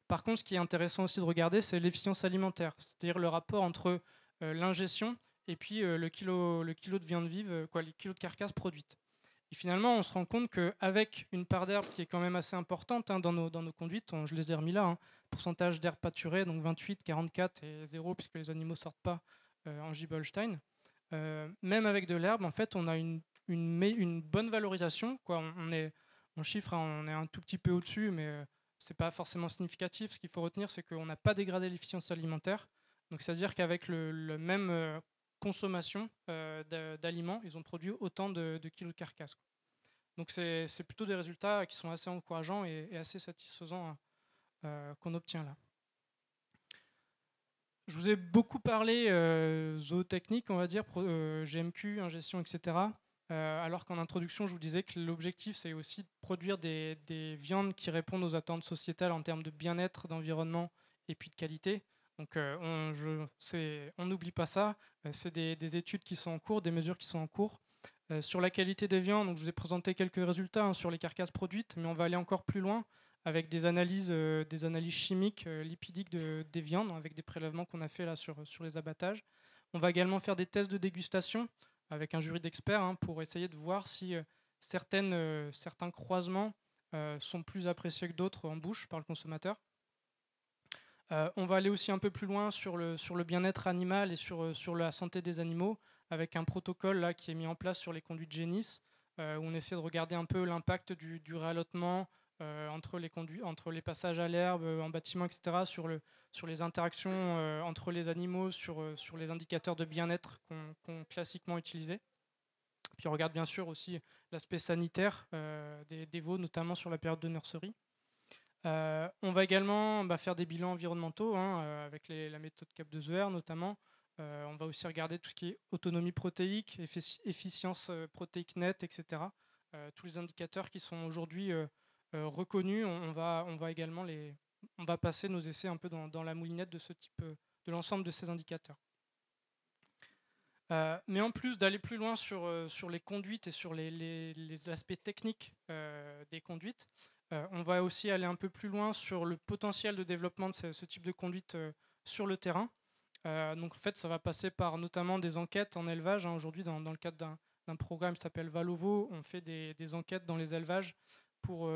Par contre, ce qui est intéressant aussi de regarder, c'est l'efficience alimentaire, c'est-à-dire le rapport entre l'ingestion et puis le kilo de viande vive, les kilos de carcasse produites. Et finalement, on se rend compte qu'avec une part d'herbe qui est quand même assez importante dans nos conduites, je les ai remis là, pourcentage d'herbe pâturée, donc 28, 44 et 0, puisque les animaux ne sortent pas en JB Holstein. Même avec de l'herbe, en fait, on a une bonne valorisation. En chiffres, on est un tout petit peu au-dessus, mais ce n'est pas forcément significatif. Ce qu'il faut retenir, c'est qu'on n'a pas dégradé l'efficience alimentaire. Donc, c'est-à-dire qu'avec le même consommation d'aliments, ils ont produit autant de kilos de carcasse. Donc, c'est plutôt des résultats qui sont assez encourageants et assez satisfaisants qu'on obtient là. Je vous ai beaucoup parlé zootechnique, on va dire, GMQ, ingestion, etc. Alors qu'en introduction, je vous disais que l'objectif, c'est aussi de produire des viandes qui répondent aux attentes sociétales en termes de bien-être, d'environnement et puis de qualité. Donc on n'oublie pas ça. C'est des études qui sont en cours, des mesures qui sont en cours. Sur la qualité des viandes, donc je vous ai présenté quelques résultats sur les carcasses produites, mais on va aller encore plus loin avec des analyses chimiques, lipidiques des viandes, avec des prélèvements qu'on a fait là sur les abattages. On va également faire des tests de dégustation avec un jury d'experts pour essayer de voir si certains croisements sont plus appréciés que d'autres en bouche par le consommateur. On va aller aussi un peu plus loin sur le bien-être animal et sur la santé des animaux, avec un protocole là, qui est mis en place sur les conduites génisses, où on essaie de regarder un peu l'impact du réallotement entre les passages à l'herbe, en bâtiment, etc., sur les interactions entre les animaux, sur les indicateurs de bien-être qu'on classiquement utilisés. Puis on regarde bien sûr aussi l'aspect sanitaire des veaux, notamment sur la période de nurserie. On va également faire des bilans environnementaux avec la méthode CAP2ER notamment. On va aussi regarder tout ce qui est autonomie protéique, efficience protéique nette, etc. Tous les indicateurs qui sont aujourd'hui reconnus, on va également on va passer nos essais un peu dans la moulinette de ce type, de l'ensemble de ces indicateurs. Mais en plus d'aller plus loin sur les conduites et sur les aspects techniques des conduites, on va aussi aller un peu plus loin sur le potentiel de développement de ce type de conduite sur le terrain. Donc en fait, ça va passer par notamment des enquêtes en élevage. Aujourd'hui, dans le cadre d'un programme qui s'appelle Valovo, on fait des enquêtes dans les élevages pour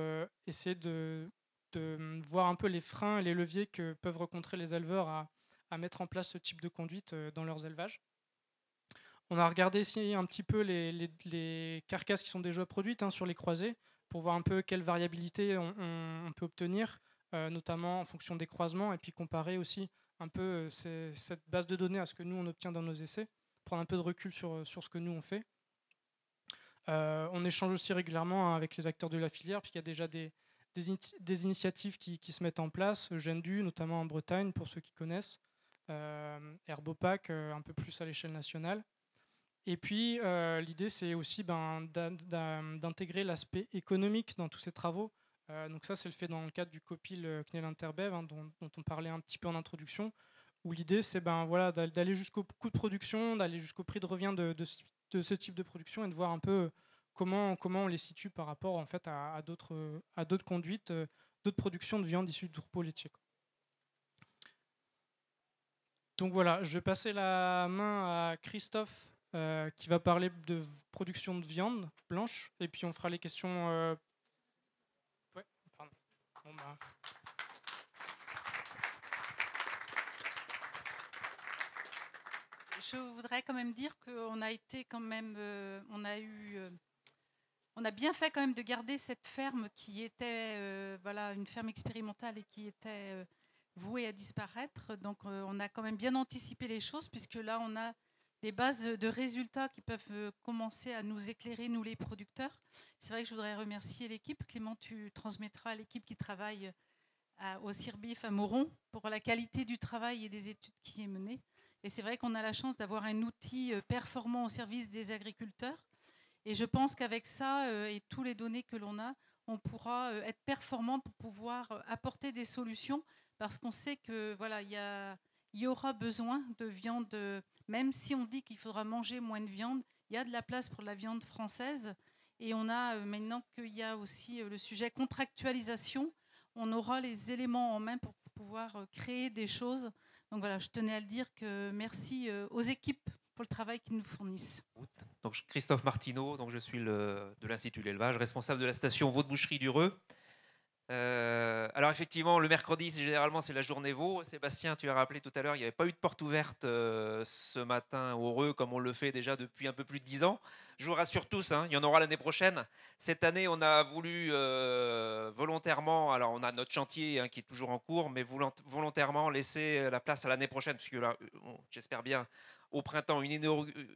essayer de voir un peu les freins et les leviers que peuvent rencontrer les éleveurs à mettre en place ce type de conduite dans leurs élevages. On a regardé ici un petit peu les carcasses qui sont déjà produites sur les croisés pour voir un peu quelle variabilité on peut obtenir, notamment en fonction des croisements, et puis comparer aussi un peu cette base de données à ce que nous on obtient dans nos essais, prendre un peu de recul sur ce que nous on fait. On échange aussi régulièrement avec les acteurs de la filière, puisqu'il y a déjà des initiatives qui se mettent en place, Gendu notamment en Bretagne pour ceux qui connaissent, Herbopac un peu plus à l'échelle nationale. Et puis, l'idée, c'est aussi d'intégrer l'aspect économique dans tous ces travaux. Donc ça, c'est le fait dans le cadre du COPIL CNEL Interbev, dont on parlait un petit peu en introduction, où l'idée c'est voilà, d'aller jusqu'au coût de production, d'aller jusqu'au prix de revient de ce type de production et de voir un peu comment on les situe par rapport en fait, à d'autres conduites, d'autres productions de viande issue de troupeaux laitiers. Donc voilà, je vais passer la main à Christophe qui va parler de production de viande blanche et puis on fera les questions. Ouais, pardon. Bon, Je voudrais quand même dire qu'on a été quand même, on a bien fait quand même de garder cette ferme qui était voilà, une ferme expérimentale et qui était vouée à disparaître. Donc on a quand même bien anticipé les choses puisque là on a des bases de résultats qui peuvent commencer à nous éclairer, nous les producteurs. C'est vrai que je voudrais remercier l'équipe. Clément, tu transmettras à l'équipe qui travaille au CIRBIF à Moron pour la qualité du travail et des études qui est menée. Et c'est vrai qu'on a la chance d'avoir un outil performant au service des agriculteurs. Et je pense qu'avec ça et toutes les données que l'on a, on pourra être performant pour pouvoir apporter des solutions parce qu'on sait que voilà, il y aura besoin de viande, même si on dit qu'il faudra manger moins de viande, il y a de la place pour la viande française. Et on a maintenant qu'il y a aussi le sujet contractualisation, on aura les éléments en main pour pouvoir créer des choses. Donc voilà, je tenais à le dire que merci aux équipes pour le travail qu'ils nous fournissent. Donc, Christophe Martineau, donc je suis de l'Institut de l'élevage, responsable de la station Veau-de-Boucherie du Reux. Alors effectivement, le mercredi, généralement, c'est la journée veau. Sébastien, tu as rappelé tout à l'heure, il n'y avait pas eu de porte ouverte ce matin au Reux, comme on le fait déjà depuis un peu plus de 10 ans. Je vous rassure tous, hein, il y en aura l'année prochaine. Cette année, on a voulu volontairement, alors on a notre chantier qui est toujours en cours, mais volontairement laisser la place à l'année prochaine, puisque là, j'espère bien, au printemps, une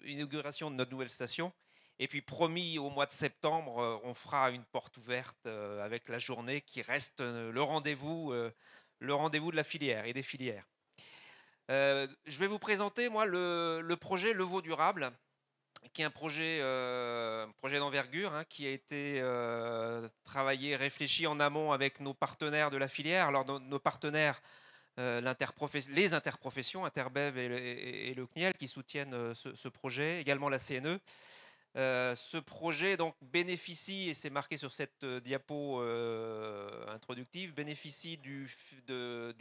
inauguration de notre nouvelle station. Et puis promis, au mois de septembre, on fera une porte ouverte avec la journée qui reste le rendez-vous de la filière et des filières. Je vais vous présenter, moi, le projet Le Veau Durable, qui est un projet d'envergure qui a été travaillé, réfléchi en amont avec nos partenaires de la filière. Alors, nos partenaires, les interprofessions, Interbev et le CNIEL, qui soutiennent ce projet, également la CNE. Ce projet donc bénéficie, et c'est marqué sur cette diapo introductive, bénéficie du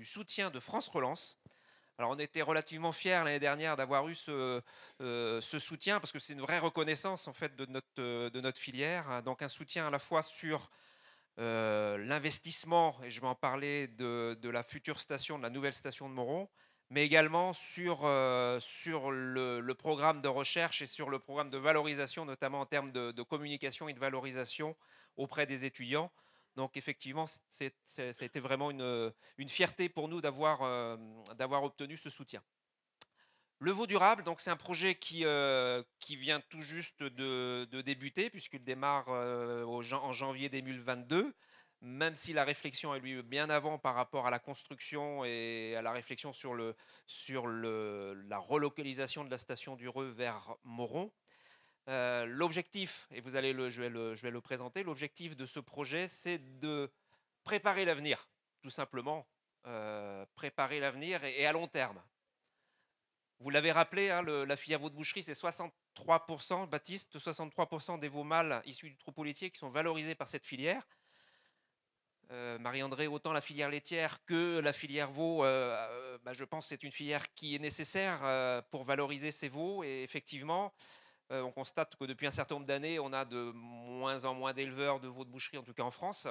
soutien de France Relance. Alors on était relativement fiers l'année dernière d'avoir eu ce soutien parce que c'est une vraie reconnaissance en fait de notre filière. Donc un soutien à la fois sur l'investissement, et je vais en parler, de la future station, de la nouvelle station de Moron, mais également sur le programme de recherche et sur le programme de valorisation, notamment en termes de communication et de valorisation auprès des étudiants. Donc effectivement, ça a été vraiment une fierté pour nous d'avoir obtenu ce soutien. Le Veau Durable, donc c'est un projet qui vient tout juste de débuter, puisqu'il démarre en janvier 2022. Même si la réflexion a eu bien avant par rapport à la construction et à la réflexion sur la relocalisation de la station du Reux vers Moron. L'objectif, et je vais le présenter, l'objectif de ce projet, c'est de préparer l'avenir, tout simplement. Préparer l'avenir et à long terme. Vous l'avez rappelé, la filière veau de boucherie, c'est 63%, Baptiste, 63% des veaux mâles issus du troupeau laitier qui sont valorisés par cette filière. Marie-André, autant la filière laitière que la filière veau, je pense que c'est une filière qui est nécessaire pour valoriser ces veaux. Et effectivement, on constate que depuis un certain nombre d'années, on a de moins en moins d'éleveurs de veaux de boucherie, en tout cas en France.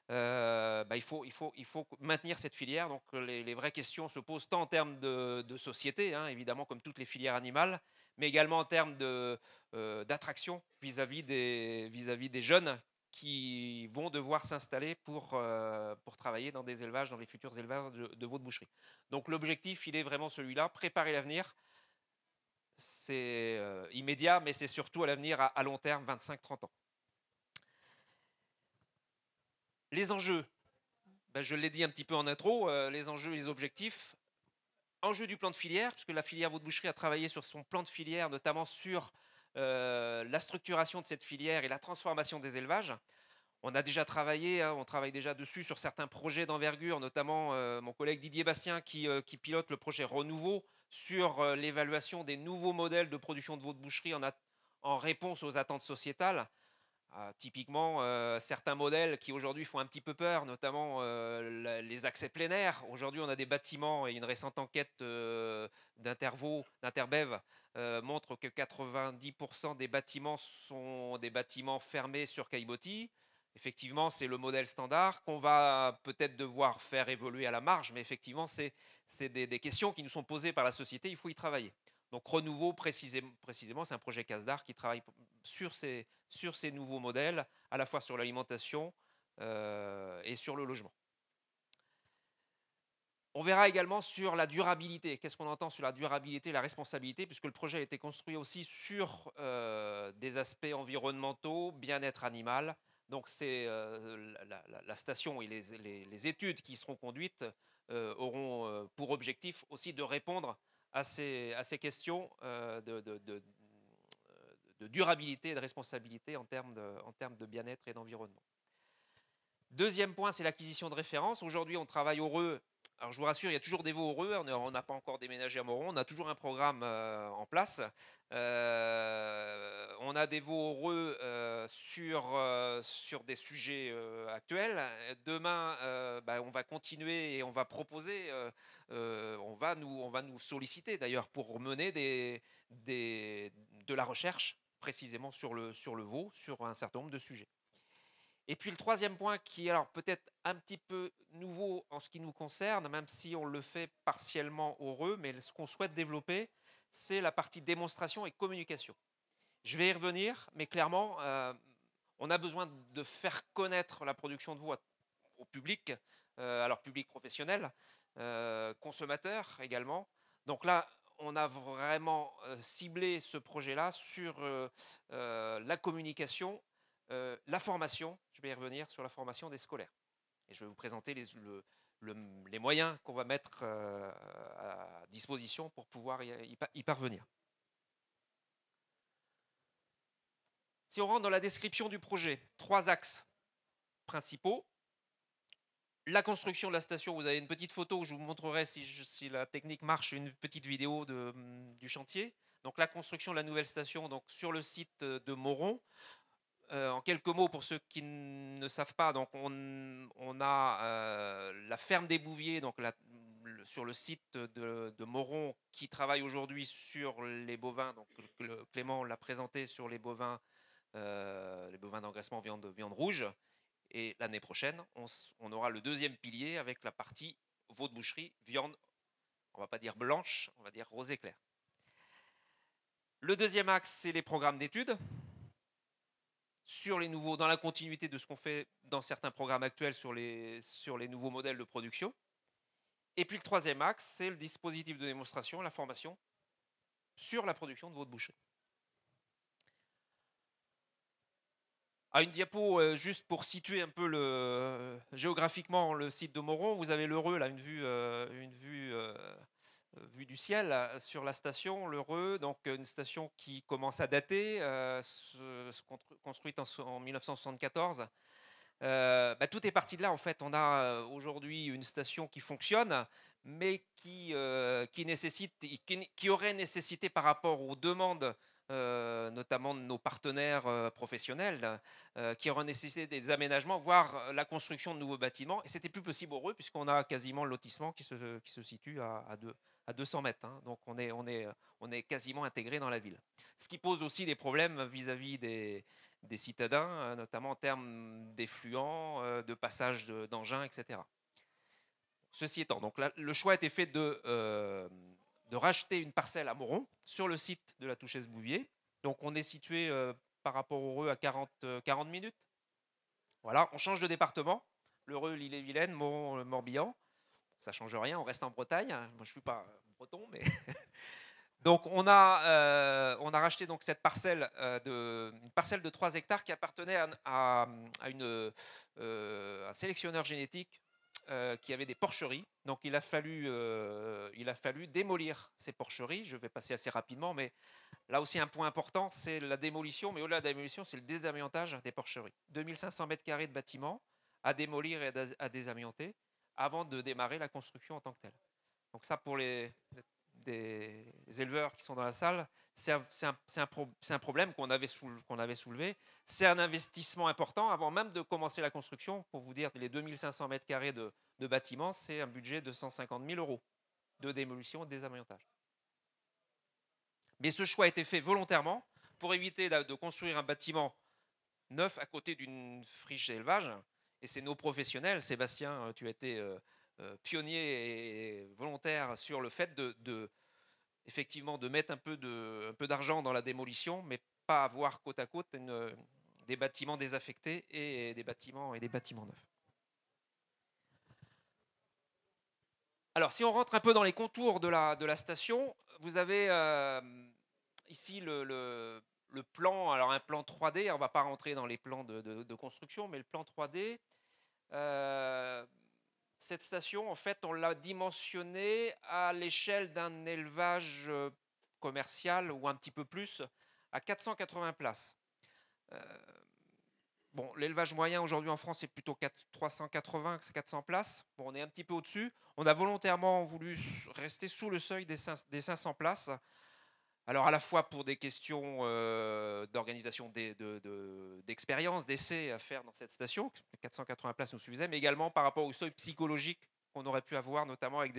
Il faut maintenir cette filière. Donc les vraies questions se posent tant en termes de société, évidemment comme toutes les filières animales, mais également en termes d'attraction vis-à-vis des jeunes qui vont devoir s'installer pour travailler dans des élevages, dans les futurs élevages de veaux de boucherie. Donc l'objectif, il est vraiment celui-là, préparer l'avenir. C'est immédiat, mais c'est surtout à l'avenir à long terme, 25-30 ans. Les enjeux, je l'ai dit un petit peu en intro, les enjeux et les objectifs. Enjeu du plan de filière, puisque la filière veau de boucherie a travaillé sur son plan de filière, notamment sur la structuration de cette filière et la transformation des élevages. On a déjà travaillé, hein, on travaille déjà dessus sur certains projets d'envergure, notamment mon collègue Didier Bastien qui pilote le projet Renouveau sur l'évaluation des nouveaux modèles de production de veau de boucherie en réponse aux attentes sociétales. Typiquement, certains modèles qui aujourd'hui font un petit peu peur, notamment les accès plein air. Aujourd'hui, on a des bâtiments, et une récente enquête d'Interbev montre que 90% des bâtiments sont des bâtiments fermés sur caillebotis. Effectivement, c'est le modèle standard qu'on va peut-être devoir faire évoluer à la marge, mais effectivement, c'est des questions qui nous sont posées par la société, il faut y travailler. Donc Renouveau, précisément, c'est un projet CASDAR qui travaille sur ces nouveaux modèles, à la fois sur l'alimentation et sur le logement. On verra également sur la durabilité. Qu'est-ce qu'on entend sur la durabilité, la responsabilité, puisque le projet a été construit aussi sur des aspects environnementaux, bien-être animal. Donc c'est la station et les études qui seront conduites auront pour objectif aussi de répondre à ces questions de durabilité et de responsabilité en termes de bien-être et d'environnement. Deuxième point, c'est l'acquisition de références. Aujourd'hui, on travaille au Reux. Alors, je vous rassure, il y a toujours des veaux au Reux. On n'a pas encore déménagé à Moron. On a toujours un programme en place. On a des veaux au Reux sur des sujets actuels. Demain, on va continuer et on va proposer. On va nous solliciter d'ailleurs pour mener de la recherche précisément sur le veau, sur un certain nombre de sujets. Et puis le troisième point qui est alors peut-être un petit peu nouveau en ce qui nous concerne, même si on le fait partiellement au Reux, mais ce qu'on souhaite développer, c'est la partie démonstration et communication. Je vais y revenir, mais clairement, on a besoin de faire connaître la production de veau au public, alors public professionnel, consommateurs également. Donc là, on a vraiment ciblé ce projet-là sur la communication, la formation. Je vais y revenir sur la formation des scolaires. Et je vais vous présenter les moyens qu'on va mettre à disposition pour pouvoir y parvenir. Si on rentre dans la description du projet, 3 axes principaux. La construction de la station, vous avez une petite photo où je vous montrerai si la technique marche, une petite vidéo du chantier. Donc la construction de la nouvelle station donc, sur le site de Moron. En quelques mots, pour ceux qui ne savent pas, donc on a la ferme des Bouviers donc sur le site de Moron qui travaille aujourd'hui sur les bovins. Donc Clément l'a présenté sur les bovins d'engraissement viande rouge. Et l'année prochaine, on aura le deuxième pilier avec la partie veau de boucherie, viande, on ne va pas dire blanche, on va dire rosé clair. Le deuxième axe, c'est les programmes d'études. Sur les nouveaux, dans la continuité de ce qu'on fait dans certains programmes actuels sur les nouveaux modèles de production. Et puis le troisième axe, c'est le dispositif de démonstration, la formation sur la production de veau de boucherie. Une diapo juste pour situer un peu géographiquement le site de Moron. Vous avez l'Heureux, là, une vue du ciel sur la station, l'Heureux, donc une station qui commence à dater, construite en 1974. Tout est parti de là en fait. On a aujourd'hui une station qui fonctionne, mais qui aurait nécessité par rapport aux demandes, notamment de nos partenaires professionnels, qui auraient nécessité des aménagements, voire la construction de nouveaux bâtiments. Et c'était plus possible pour eux puisqu'on a quasiment le lotissement qui se situe à 200 mètres. Hein. Donc on est quasiment intégré dans la ville. Ce qui pose aussi des problèmes vis-à-vis des citadins, notamment en termes d'effluents, de passage d'engins, etc. Ceci étant, donc là, le choix a été fait de racheter une parcelle à Moron, sur le site de la Touchesse-Bouvier. Donc on est situé par rapport au Reux à 40 minutes. Voilà, on change de département. Le Reux, l'Ille-et-Vilaine, Moron, le Morbihan. Ça ne change rien, on reste en Bretagne. Moi, je ne suis pas breton, mais... Donc on a racheté donc cette parcelle, une parcelle de 3 hectares qui appartenait à un sélectionneur génétique qui avait des porcheries. Donc il a fallu démolir ces porcheries. Je vais passer assez rapidement, mais là aussi un point important, c'est la démolition, mais au-delà de la démolition, c'est le désamiantage des porcheries. 2500 mètres carrés de bâtiments à démolir et à désamianter avant de démarrer la construction en tant que telle. Donc ça, pour des éleveurs qui sont dans la salle, c'est un problème qu'on avait soulevé. C'est un investissement important avant même de commencer la construction. Pour vous dire, les 2500 mètres carrés de bâtiments, c'est un budget de 150 000 € de démolition et de désamiantage. Mais ce choix a été fait volontairement pour éviter de construire un bâtiment neuf à côté d'une friche d'élevage. Et c'est nos professionnels, Sébastien, tu as été pionnier et volontaire sur le fait effectivement de mettre un peu d'argent dans la démolition, mais pas avoir côte à côte des bâtiments désaffectés et des bâtiments neufs. Alors, si on rentre un peu dans les contours de la station, vous avez ici le plan, alors un plan 3D, on ne va pas rentrer dans les plans de construction, mais le plan 3D, cette station, en fait, on l'a dimensionnée à l'échelle d'un élevage commercial ou un petit peu plus, à 480 places. Bon, l'élevage moyen aujourd'hui en France, c'est plutôt 380-400 places. Bon, on est un petit peu au-dessus. On a volontairement voulu rester sous le seuil des 500 places. Alors, à la fois pour des questions d'organisation d'expérience, d'essais à faire dans cette station, 480 places nous suffisaient, mais également par rapport au seuil psychologique qu'on aurait pu avoir, notamment avec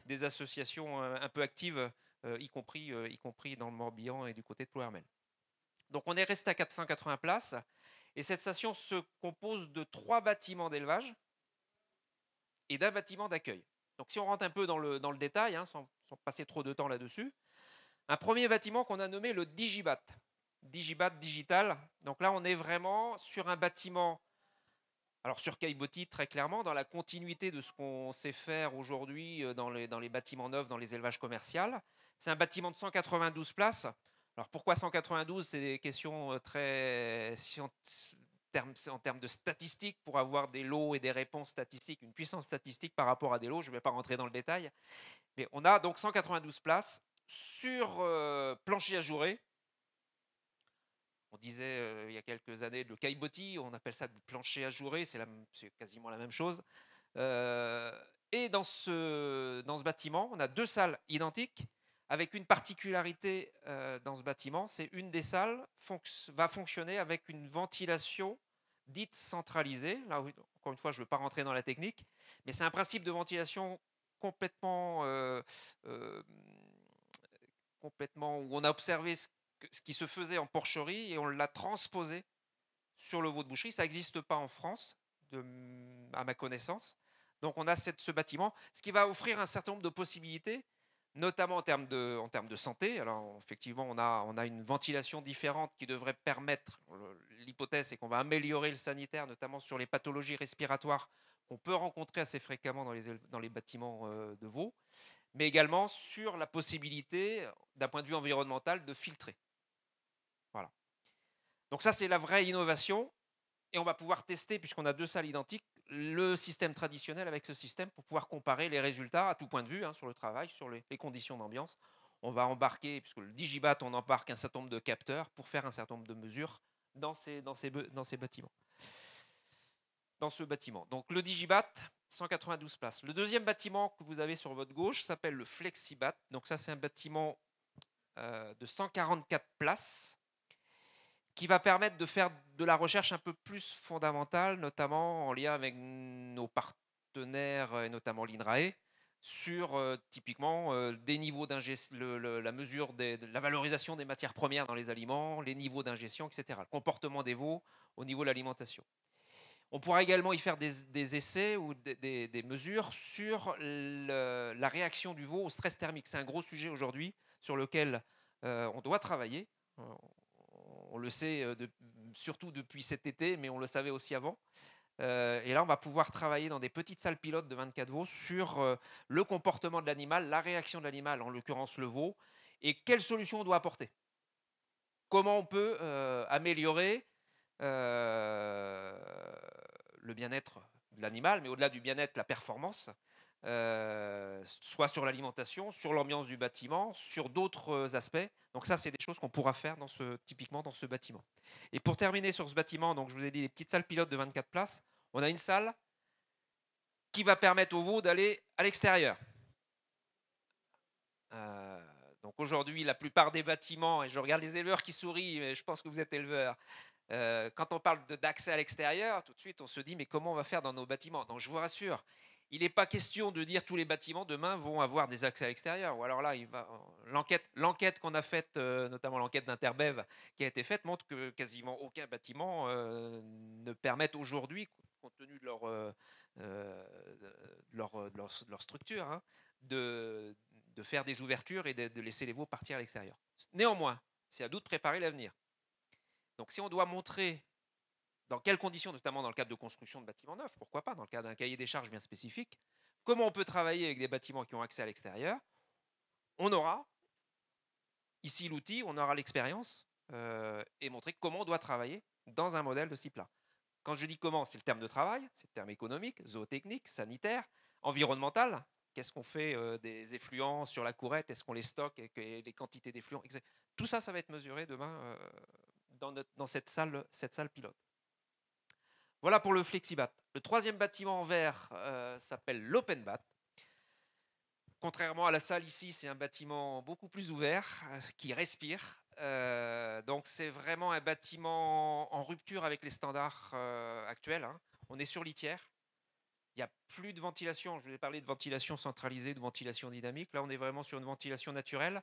des associations un peu actives, y compris dans le Morbihan et du côté de Ploërmel. Donc, on est resté à 480 places. Et cette station se compose de 3 bâtiments d'élevage et d'un bâtiment d'accueil. Donc, si on rentre un peu dans le détail, sans passer trop de temps là-dessus, un premier bâtiment qu'on a nommé le Digibat. Digibat digital. Donc là, on est vraiment sur un bâtiment, alors sur Caillebotis, très clairement, dans la continuité de ce qu'on sait faire aujourd'hui dans les bâtiments neufs, dans les élevages commerciaux. C'est un bâtiment de 192 places. Alors pourquoi 192? C'est des questions très en termes de statistiques, pour avoir des lots et des réponses statistiques, une puissance statistique par rapport à des lots. Je ne vais pas rentrer dans le détail. Mais on a donc 192 places sur plancher ajouré. On disait il y a quelques années le caillebotis, on appelle ça du plancher ajouré, c'est quasiment la même chose. Et dans ce bâtiment, on a 2 salles identiques, avec une particularité dans ce bâtiment, c'est une des salles va fonctionner avec une ventilation dite centralisée. Là, encore une fois, je ne veux pas rentrer dans la technique, mais c'est un principe de ventilation complètement où on a observé ce qui se faisait en porcherie et on l'a transposé sur le veau de boucherie. Ça n'existe pas en France, à ma connaissance. Donc on a ce bâtiment, ce qui va offrir un certain nombre de possibilités, notamment en termes de santé. Alors effectivement, on a une ventilation différente qui devrait permettre, l'hypothèse c'est qu'on va améliorer le sanitaire, notamment sur les pathologies respiratoires qu'on peut rencontrer assez fréquemment dans les bâtiments de veau, mais également sur la possibilité, d'un point de vue environnemental, de filtrer. Voilà. Donc ça, c'est la vraie innovation. Et on va pouvoir tester, puisqu'on a 2 salles identiques, le système traditionnel avec ce système pour pouvoir comparer les résultats à tout point de vue, sur le travail, sur les conditions d'ambiance. On va embarquer, puisque le Digibat, on embarque un certain nombre de capteurs pour faire un certain nombre de mesures dans ces bâtiments. Dans ce bâtiment. Donc le Digibat, 192 places. Le deuxième bâtiment que vous avez sur votre gauche s'appelle le Flexibat. Donc ça, c'est un bâtiment de 144 places qui va permettre de faire de la recherche un peu plus fondamentale, notamment en lien avec nos partenaires, et notamment l'INRAE, sur typiquement des niveaux d'ingestion, la mesure de la valorisation des matières premières dans les aliments, les niveaux d'ingestion, etc. Le comportement des veaux au niveau de l'alimentation. On pourra également y faire des essais ou des mesures sur la réaction du veau au stress thermique. C'est un gros sujet aujourd'hui sur lequel on doit travailler. On le sait surtout depuis cet été, mais on le savait aussi avant. Et là, on va pouvoir travailler dans des petites salles pilotes de 24 veaux sur le comportement de l'animal, la réaction de l'animal, en l'occurrence le veau, et quelles solutions on doit apporter. Comment on peut améliorer le bien-être de l'animal, mais au-delà du bien-être, la performance, soit sur l'alimentation, sur l'ambiance du bâtiment, sur d'autres aspects. Donc ça, c'est des choses qu'on pourra faire typiquement dans ce bâtiment. Et pour terminer sur ce bâtiment, donc je vous ai dit les petites salles pilotes de 24 places, on a une salle qui va permettre aux veaux d'aller à l'extérieur. Donc aujourd'hui, la plupart des bâtiments, et je regarde les éleveurs qui sourient, mais je pense que vous êtes éleveurs, quand on parle d'accès à l'extérieur, tout de suite on se dit mais comment on va faire dans nos bâtiments? Donc je vous rassure, il n'est pas question de dire tous les bâtiments demain vont avoir des accès à l'extérieur. Ou alors là, l'enquête qu'on a faite, notamment l'enquête d'Interbev qui a été faite, montre que quasiment aucun bâtiment ne permette aujourd'hui, compte tenu de leur structure, hein, de faire des ouvertures et de laisser les veaux partir à l'extérieur. Néanmoins, c'est à nous de préparer l'avenir. Donc si on doit montrer dans quelles conditions, notamment dans le cadre de construction de bâtiments neufs, pourquoi pas, dans le cadre d'un cahier des charges bien spécifique, comment on peut travailler avec des bâtiments qui ont accès à l'extérieur, on aura ici l'outil, on aura l'expérience et montrer comment on doit travailler dans un modèle de ce type-là. Quand je dis comment, c'est le terme de travail, c'est le terme économique, zootechnique, sanitaire, environnemental. Qu'est-ce qu'on fait des effluents sur la courette? Est-ce qu'on les stocke et les quantités d'effluents? Tout ça, ça va être mesuré demain dans cette salle pilote. Voilà pour le FlexiBat. Le troisième bâtiment en verre s'appelle l'OpenBat. Contrairement à la salle ici, c'est un bâtiment beaucoup plus ouvert, qui respire. Donc c'est vraiment un bâtiment en rupture avec les standards actuels, hein. On est sur litière. Il n'y a plus de ventilation. Je vous ai parlé de ventilation centralisée, de ventilation dynamique. Là, on est vraiment sur une ventilation naturelle.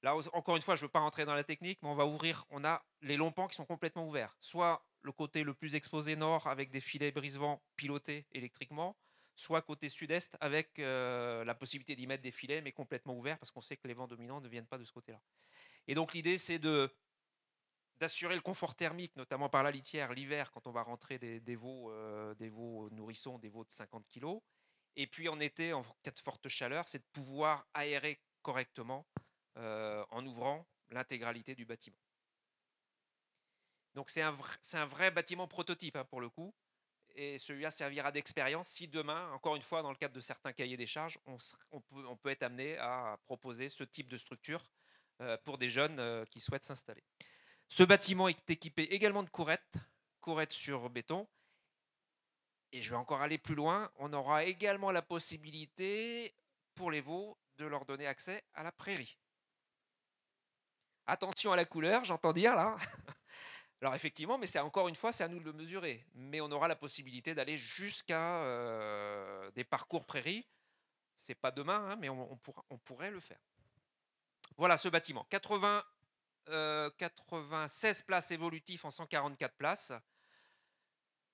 Là, encore une fois, je ne veux pas rentrer dans la technique, mais on a les longs pans qui sont complètement ouverts. Soit le côté le plus exposé nord avec des filets brise-vent pilotés électriquement, soit côté sud-est avec la possibilité d'y mettre des filets, mais complètement ouverts, parce qu'on sait que les vents dominants ne viennent pas de ce côté-là. Et donc l'idée, c'est d'assurer le confort thermique, notamment par la litière, l'hiver, quand on va rentrer des veaux nourrissons, des veaux de 50 kg. Et puis en été, en cas de forte chaleur, c'est de pouvoir aérer correctement en ouvrant l'intégralité du bâtiment. Donc c'est un vrai bâtiment prototype, hein, pour le coup. Et celui-là servira d'expérience si demain, encore une fois, dans le cadre de certains cahiers des charges, on peut être amené à proposer ce type de structure pour des jeunes qui souhaitent s'installer. Ce bâtiment est équipé également de courettes sur béton. Et je vais encore aller plus loin. On aura également la possibilité pour les veaux de leur donner accès à la prairie. Attention à la couleur, j'entends dire là. Alors effectivement, mais c'est encore une fois, c'est à nous de le mesurer. Mais on aura la possibilité d'aller jusqu'à des parcours prairies. C'est pas demain, hein, mais on pourrait le faire. Voilà ce bâtiment. 96 places évolutifs en 144 places.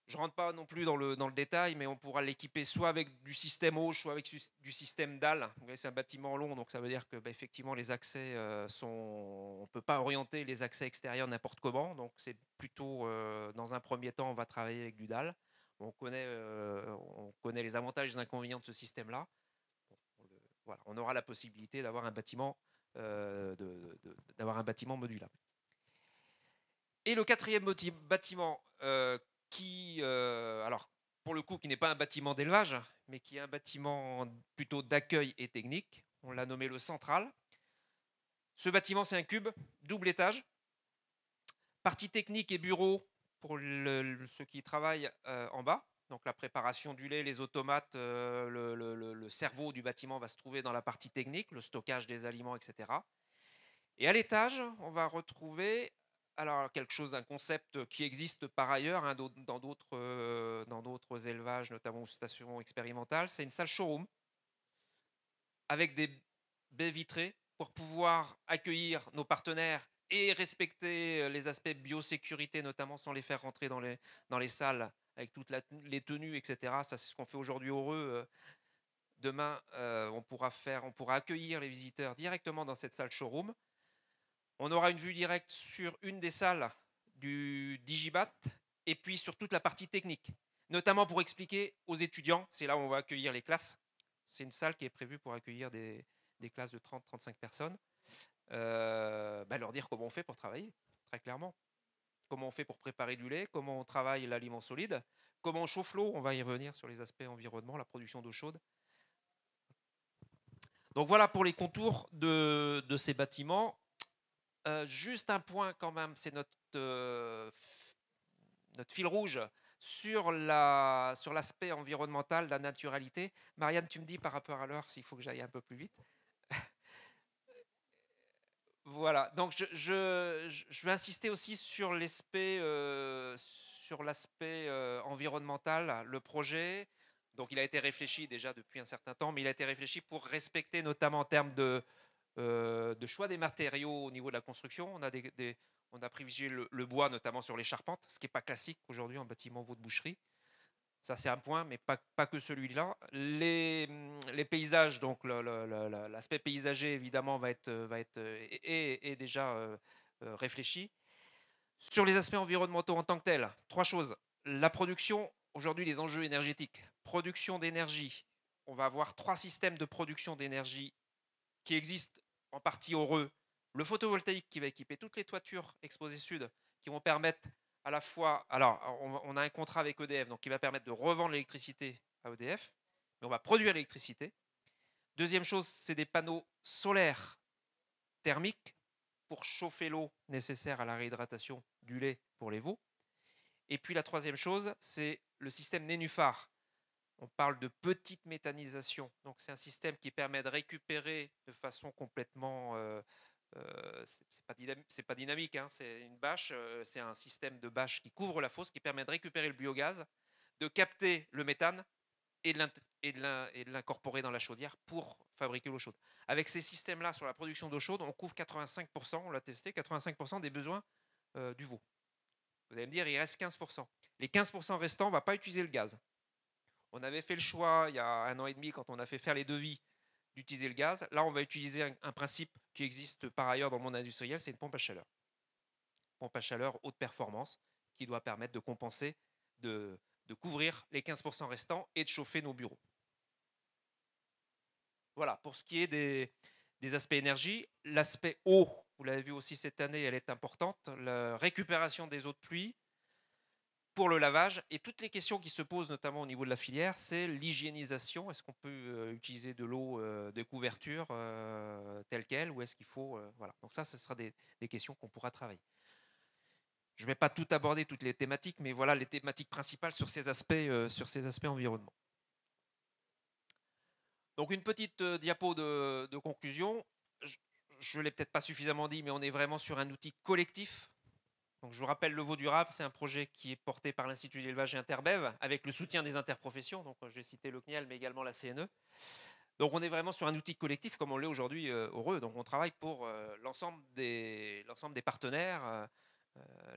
Je ne rentre pas non plus dans le détail, mais on pourra l'équiper soit avec du système Auge, soit avec du système dalle. C'est un bâtiment long, donc ça veut dire que effectivement les accès on ne peut pas orienter les accès extérieurs n'importe comment. Donc c'est plutôt dans un premier temps, on va travailler avec du dalle. On connaît les avantages et les inconvénients de ce système-là. Voilà, on aura la possibilité d'avoir un bâtiment modulable. Et le quatrième bâtiment alors pour le coup, qui n'est pas un bâtiment d'élevage, mais qui est un bâtiment plutôt d'accueil et technique. On l'a nommé le central. Ce bâtiment, c'est un cube, double étage. Partie technique et bureau pour ceux qui travaillent en bas. Donc la préparation du lait, les automates, le cerveau du bâtiment va se trouver dans la partie technique, le stockage des aliments, etc. Et à l'étage, on va retrouver quelque chose, un concept qui existe par ailleurs hein, dans d'autres élevages, notamment aux stations expérimentales. C'est une salle showroom avec des baies vitrées pour pouvoir accueillir nos partenaires et respecter les aspects biosécurité, notamment sans les faire rentrer dans les salles avec toutes les tenues, etc. Ça, c'est ce qu'on fait aujourd'hui au Reux. Demain, on pourra accueillir les visiteurs directement dans cette salle showroom. On aura une vue directe sur une des salles du Digibat et puis sur toute la partie technique, notamment pour expliquer aux étudiants, c'est là où on va accueillir les classes. C'est une salle qui est prévue pour accueillir des classes de 30-35 personnes. Leur dire comment on fait pour travailler, très clairement. Comment on fait pour préparer du lait, comment on travaille l'aliment solide, comment on chauffe l'eau, on va y revenir sur les aspects environnement, la production d'eau chaude. Donc voilà pour les contours de ces bâtiments. Juste un point quand même, c'est notre fil rouge sur l'aspect environnemental, la naturalité. Marianne, tu me dis par rapport à l'heure s'il faut que j'aille un peu plus vite. Voilà, donc je vais insister aussi sur l'aspect environnemental, le projet. Donc il a été réfléchi déjà depuis un certain temps, mais il a été réfléchi pour respecter notamment en termes de choix des matériaux au niveau de la construction. On a privilégié le bois, notamment sur les charpentes, ce qui n'est pas classique aujourd'hui en bâtiment veau de boucherie. Ça, c'est un point, mais pas que celui-là. Les paysages, donc l'aspect paysager, évidemment, est déjà réfléchi. Sur les aspects environnementaux en tant que tels, 3 choses. La production, aujourd'hui, les enjeux énergétiques. Production d'énergie. On va avoir 3 systèmes de production d'énergie qui existent en partie heureux. Le photovoltaïque qui va équiper toutes les toitures exposées sud, qui vont permettre à la fois, alors on a un contrat avec EDF, donc qui va permettre de revendre l'électricité à EDF, mais on va produire l'électricité. Deuxième chose, c'est des panneaux solaires thermiques pour chauffer l'eau nécessaire à la réhydratation du lait pour les veaux. Et puis la troisième chose, c'est le système nénuphar. On parle de petite méthanisation. Donc c'est un système qui permet de récupérer de façon complètement c'est pas dynamique, hein, c'est une bâche, c'est un système de bâche qui couvre la fosse, qui permet de récupérer le biogaz, de capter le méthane et de l'incorporer dans la chaudière pour fabriquer l'eau chaude. Avec ces systèmes-là, sur la production d'eau chaude, on couvre 85%, on l'a testé, 85% des besoins du veau. Vous allez me dire, il reste 15%. Les 15% restants, on ne va pas utiliser le gaz. On avait fait le choix, il y a 1 an et demi, quand on a fait faire les devis, d'utiliser le gaz. Là, on va utiliser un principe qui existe par ailleurs dans le monde industriel, c'est une pompe à chaleur. Pompe à chaleur haute performance qui doit permettre de compenser, de couvrir les 15% restants et de chauffer nos bureaux. Voilà, pour ce qui est des aspects énergie, l'aspect eau, vous l'avez vu aussi cette année, elle est importante. La récupération des eaux de pluie pour le lavage et toutes les questions qui se posent notamment au niveau de la filière, c'est l'hygiénisation. Est-ce qu'on peut utiliser de l'eau de couverture telle qu'elle ou est-ce qu'il faut voilà. Donc ça, ce sera des questions qu'on pourra travailler. Je ne vais pas tout aborder, toutes les thématiques, mais voilà les thématiques principales sur ces aspects environnement. Donc une petite diapo de conclusion. Je ne l'ai peut-être pas suffisamment dit, mais on est vraiment sur un outil collectif. Donc, je vous rappelle, le veau durable, c'est un projet qui est porté par l'Institut d'élevage et Interbev, avec le soutien des interprofessions. Donc, j'ai cité le CNIEL, mais également la CNE. Donc, on est vraiment sur un outil collectif, comme on l'est aujourd'hui heureux. Donc, on travaille pour l'ensemble des partenaires,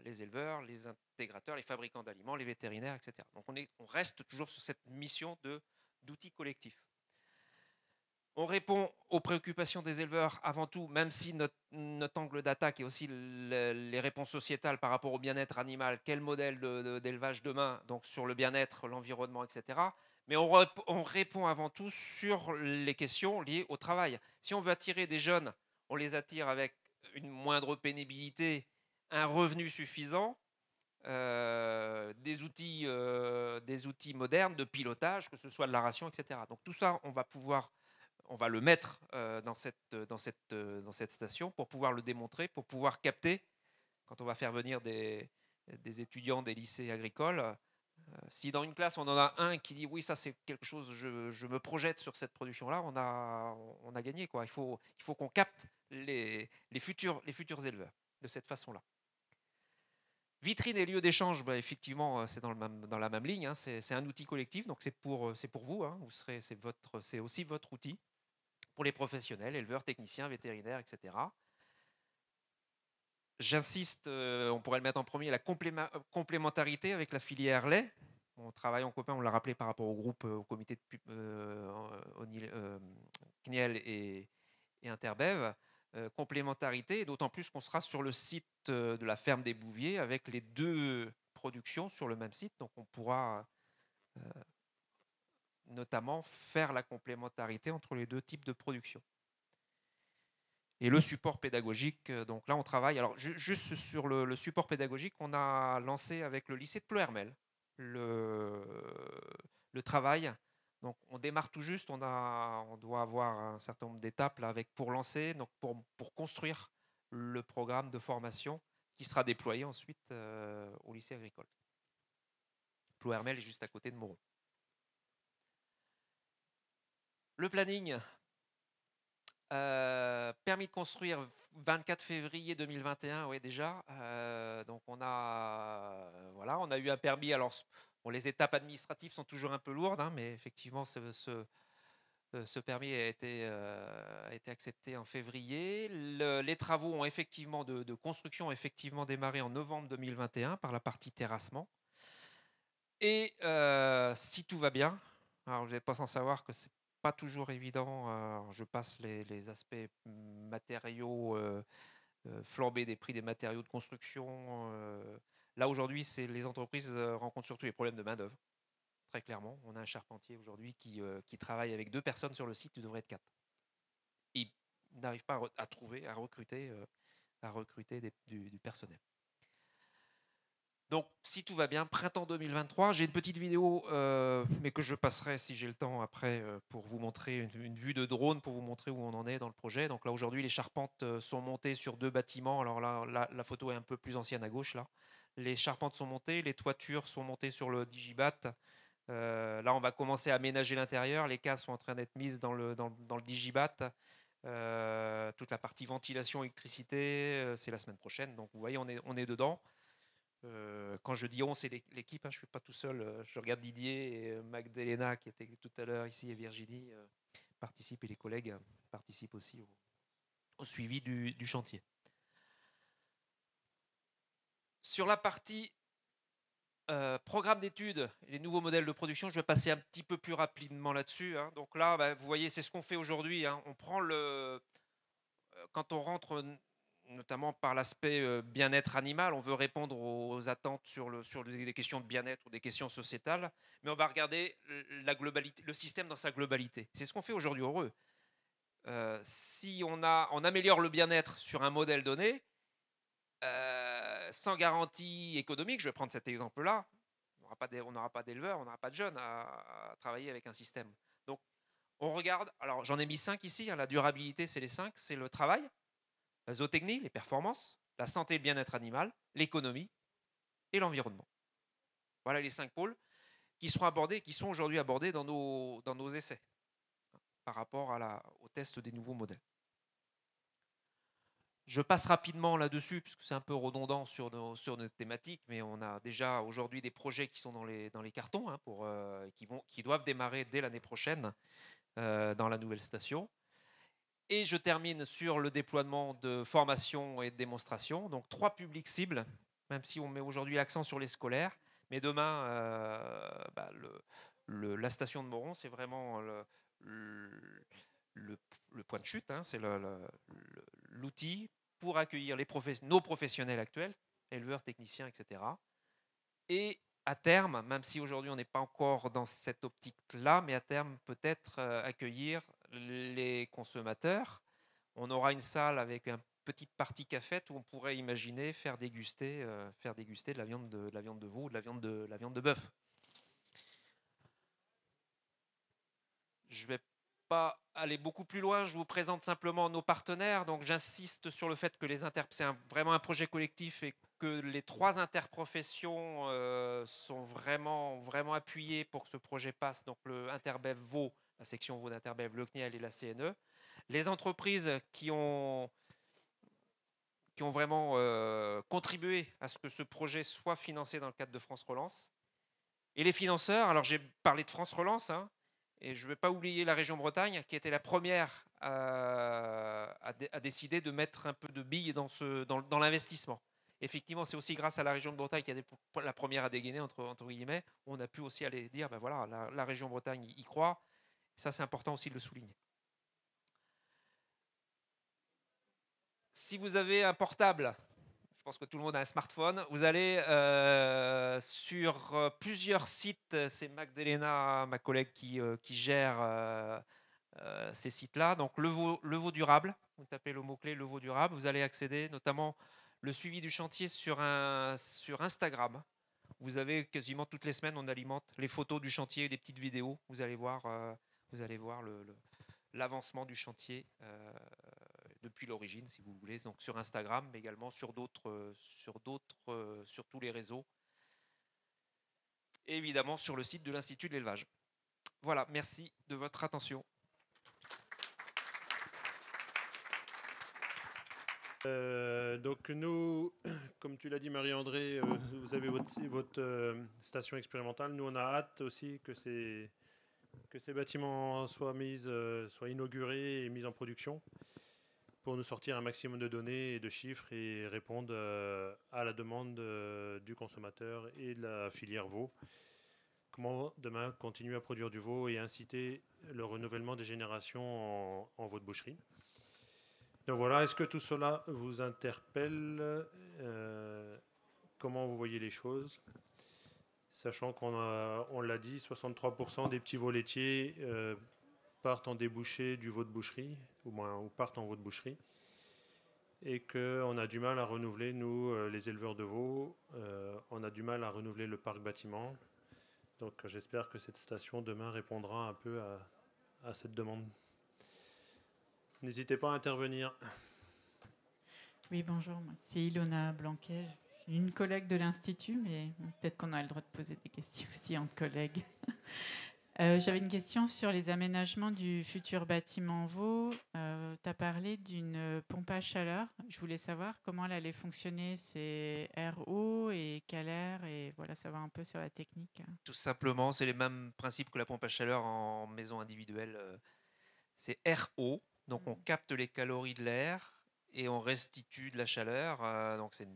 les éleveurs, les intégrateurs, les fabricants d'aliments, les vétérinaires, etc. Donc, on reste toujours sur cette mission d'outil collectif. On répond aux préoccupations des éleveurs avant tout, même si notre angle d'attaque est aussi les réponses sociétales par rapport au bien-être animal. Quel modèle d'élevage demain, donc sur le bien-être, l'environnement, etc. Mais on répond avant tout sur les questions liées au travail. Si on veut attirer des jeunes, on les attire avec une moindre pénibilité, un revenu suffisant, des outils modernes de pilotage, que ce soit de la ration, etc. Donc tout ça, on va le mettre dans cette station pour pouvoir le démontrer, pour pouvoir capter, quand on va faire venir des étudiants des lycées agricoles, si dans une classe on en a un qui dit oui, ça c'est quelque chose, je me projette sur cette production-là, on a gagné, quoi. Il faut qu'on capte les futurs éleveurs de cette façon-là. Vitrine et lieu d'échange, bah, effectivement, c'est dans la même ligne, hein. C'est un outil collectif, donc c'est pour vous, hein. C'est aussi votre outil pour les professionnels, éleveurs, techniciens, vétérinaires, etc. J'insiste, on pourrait le mettre en premier, la complémentarité avec la filière lait. On travaille en copain, on l'a rappelé par rapport au groupe, au comité de CNIEL et Interbev. Complémentarité, d'autant plus qu'on sera sur le site de la ferme des Bouviers avec les 2 productions sur le même site. Donc on pourra notamment faire la complémentarité entre les 2 types de production. Et le support pédagogique, donc là on travaille, alors juste sur le support pédagogique, on a lancé avec le lycée de Ploërmel, le travail. Donc on démarre tout juste, on doit avoir un certain nombre d'étapes là pour lancer, donc pour construire le programme de formation qui sera déployé ensuite au lycée agricole. Ploermel est juste à côté de Moron. Le planning, permis de construire 24 février 2021, oui déjà. Donc on a eu un permis. Alors bon, les étapes administratives sont toujours un peu lourdes, hein, mais effectivement ce permis a été accepté en février. Les travaux ont effectivement de construction ont effectivement démarré en novembre 2021 par la partie terrassement. Et si tout va bien, alors vous n'êtes pas sans savoir que c'est pas toujours évident. Je passe les aspects matériaux, flambée des prix des matériaux de construction. Là aujourd'hui, les entreprises rencontrent surtout les problèmes de main d'œuvre. Très clairement, on a un charpentier aujourd'hui qui travaille avec 2 personnes sur le site, il devrait être 4. Il n'arrive pas à recruter du personnel. Donc, si tout va bien, printemps 2023, j'ai une petite vidéo, mais que je passerai si j'ai le temps après pour vous montrer une vue de drone, pour vous montrer où on en est dans le projet. Donc là, aujourd'hui, les charpentes sont montées sur 2 bâtiments. Alors là, la photo est un peu plus ancienne à gauche. Là, les charpentes sont montées, les toitures sont montées sur le Digibat. Là, on va commencer à aménager l'intérieur. Les cases sont en train d'être mises dans le Digibat. Toute la partie ventilation, électricité, c'est la semaine prochaine. Donc, vous voyez, on est dedans. Quand je dis on, c'est l'équipe, hein, je ne suis pas tout seul. Je regarde Didier et Magdalena qui était tout à l'heure ici et Virginie participent et les collègues participent aussi au suivi du chantier. Sur la partie programme d'études et les nouveaux modèles de production, je vais passer un petit peu plus rapidement là-dessus. Hein. Donc là, vous voyez, c'est ce qu'on fait aujourd'hui. Hein. On prend quand on rentre notamment par l'aspect bien-être animal, on veut répondre aux attentes sur des questions de bien-être ou des questions sociétales, mais on va regarder la globalité, le système dans sa globalité. C'est ce qu'on fait aujourd'hui heureux. Si on améliore le bien-être sur un modèle donné, sans garantie économique, je vais prendre cet exemple-là, on n'aura pas d'éleveurs, on n'aura pas de jeunes à travailler avec un système. Donc, on regarde, alors j'en ai mis 5 ici, hein, la durabilité, c'est les 5, c'est le travail, la zootechnie, les performances, la santé et le bien-être animal, l'économie et l'environnement. Voilà les 5 pôles qui seront abordés, qui sont aujourd'hui abordés dans nos essais par rapport au test des nouveaux modèles. Je passe rapidement là-dessus, puisque c'est un peu redondant sur notre thématique, mais on a déjà aujourd'hui des projets qui sont dans les cartons, hein, qui doivent démarrer dès l'année prochaine dans la nouvelle station. Et je termine sur le déploiement de formation et de démonstration. Donc 3 publics cibles, même si on met aujourd'hui l'accent sur les scolaires. Mais demain, la station de Moron, c'est vraiment le point de chute. Hein, c'est l'outil pour accueillir nos professionnels actuels, éleveurs, techniciens, etc. Et à terme, même si aujourd'hui on n'est pas encore dans cette optique-là, mais à terme peut-être accueillir les consommateurs. On aura une salle avec une petite partie cafette où on pourrait imaginer faire déguster de la viande de veau ou de la viande de bœuf. Je ne vais pas aller beaucoup plus loin, je vous présente simplement nos partenaires. Donc j'insiste sur le fait que c'est vraiment un projet collectif et que les 3 interprofessions sont vraiment appuyées pour que ce projet passe. Donc le Interbev Vaud, la section Vaud d'Interbev, le CNIEL et la CNE. Les entreprises qui ont vraiment contribué à ce que ce projet soit financé dans le cadre de France Relance. Et les financeurs, alors j'ai parlé de France Relance, hein, et je ne vais pas oublier la région Bretagne, qui était la première à décider de mettre un peu de billes dans l'investissement. Effectivement, c'est aussi grâce à la région de Bretagne qui a la première à dégainer, entre guillemets, on a pu aussi aller dire, ben voilà, la région Bretagne y croit. Ça, c'est important aussi de le souligner. Si vous avez un portable, je pense que tout le monde a un smartphone, vous allez sur plusieurs sites, c'est Magdalena, ma collègue, qui gère ces sites-là. Donc le veau durable, vous tapez le mot-clé le veau durable, vous allez accéder notamment le suivi du chantier sur Instagram. Vous avez quasiment toutes les semaines, on alimente les photos du chantier et des petites vidéos. Vous allez voir l'avancement du chantier depuis l'origine, si vous voulez, donc sur Instagram, mais également sur tous les réseaux, et évidemment sur le site de l'Institut de l'élevage. Voilà, merci de votre attention. Donc nous, comme tu l'as dit Marie-André, vous avez votre station expérimentale. Nous, on a hâte aussi que ces bâtiments soient inaugurés et mis en production pour nous sortir un maximum de données et de chiffres et répondre à la demande du consommateur et de la filière veau. Comment demain continuer à produire du veau et inciter le renouvellement des générations en veau de boucherie. Donc voilà, est-ce que tout cela vous interpelle? Comment vous voyez les choses? Sachant on l'a dit, 63% des petits veaux laitiers partent en débouché du veau de boucherie, ou partent en veau de boucherie, et qu'on a du mal à renouveler, nous, les éleveurs de veaux, on a du mal à renouveler le parc bâtiment. Donc j'espère que cette station demain répondra un peu à cette demande. N'hésitez pas à intervenir. Oui, bonjour, c'est Ilona Blanquet. Je suis une collègue de l'Institut, mais peut-être qu'on a le droit de poser des questions aussi entre collègues. J'avais une question sur les aménagements du futur bâtiment Vaux. Tu as parlé d'une pompe à chaleur. Je voulais savoir comment elle allait fonctionner. C'est RO et quel air, et voilà, savoir un peu sur la technique. Tout simplement, c'est les mêmes principes que la pompe à chaleur en maison individuelle. C'est RO. Donc on capte les calories de l'air et on restitue de la chaleur. Donc c'est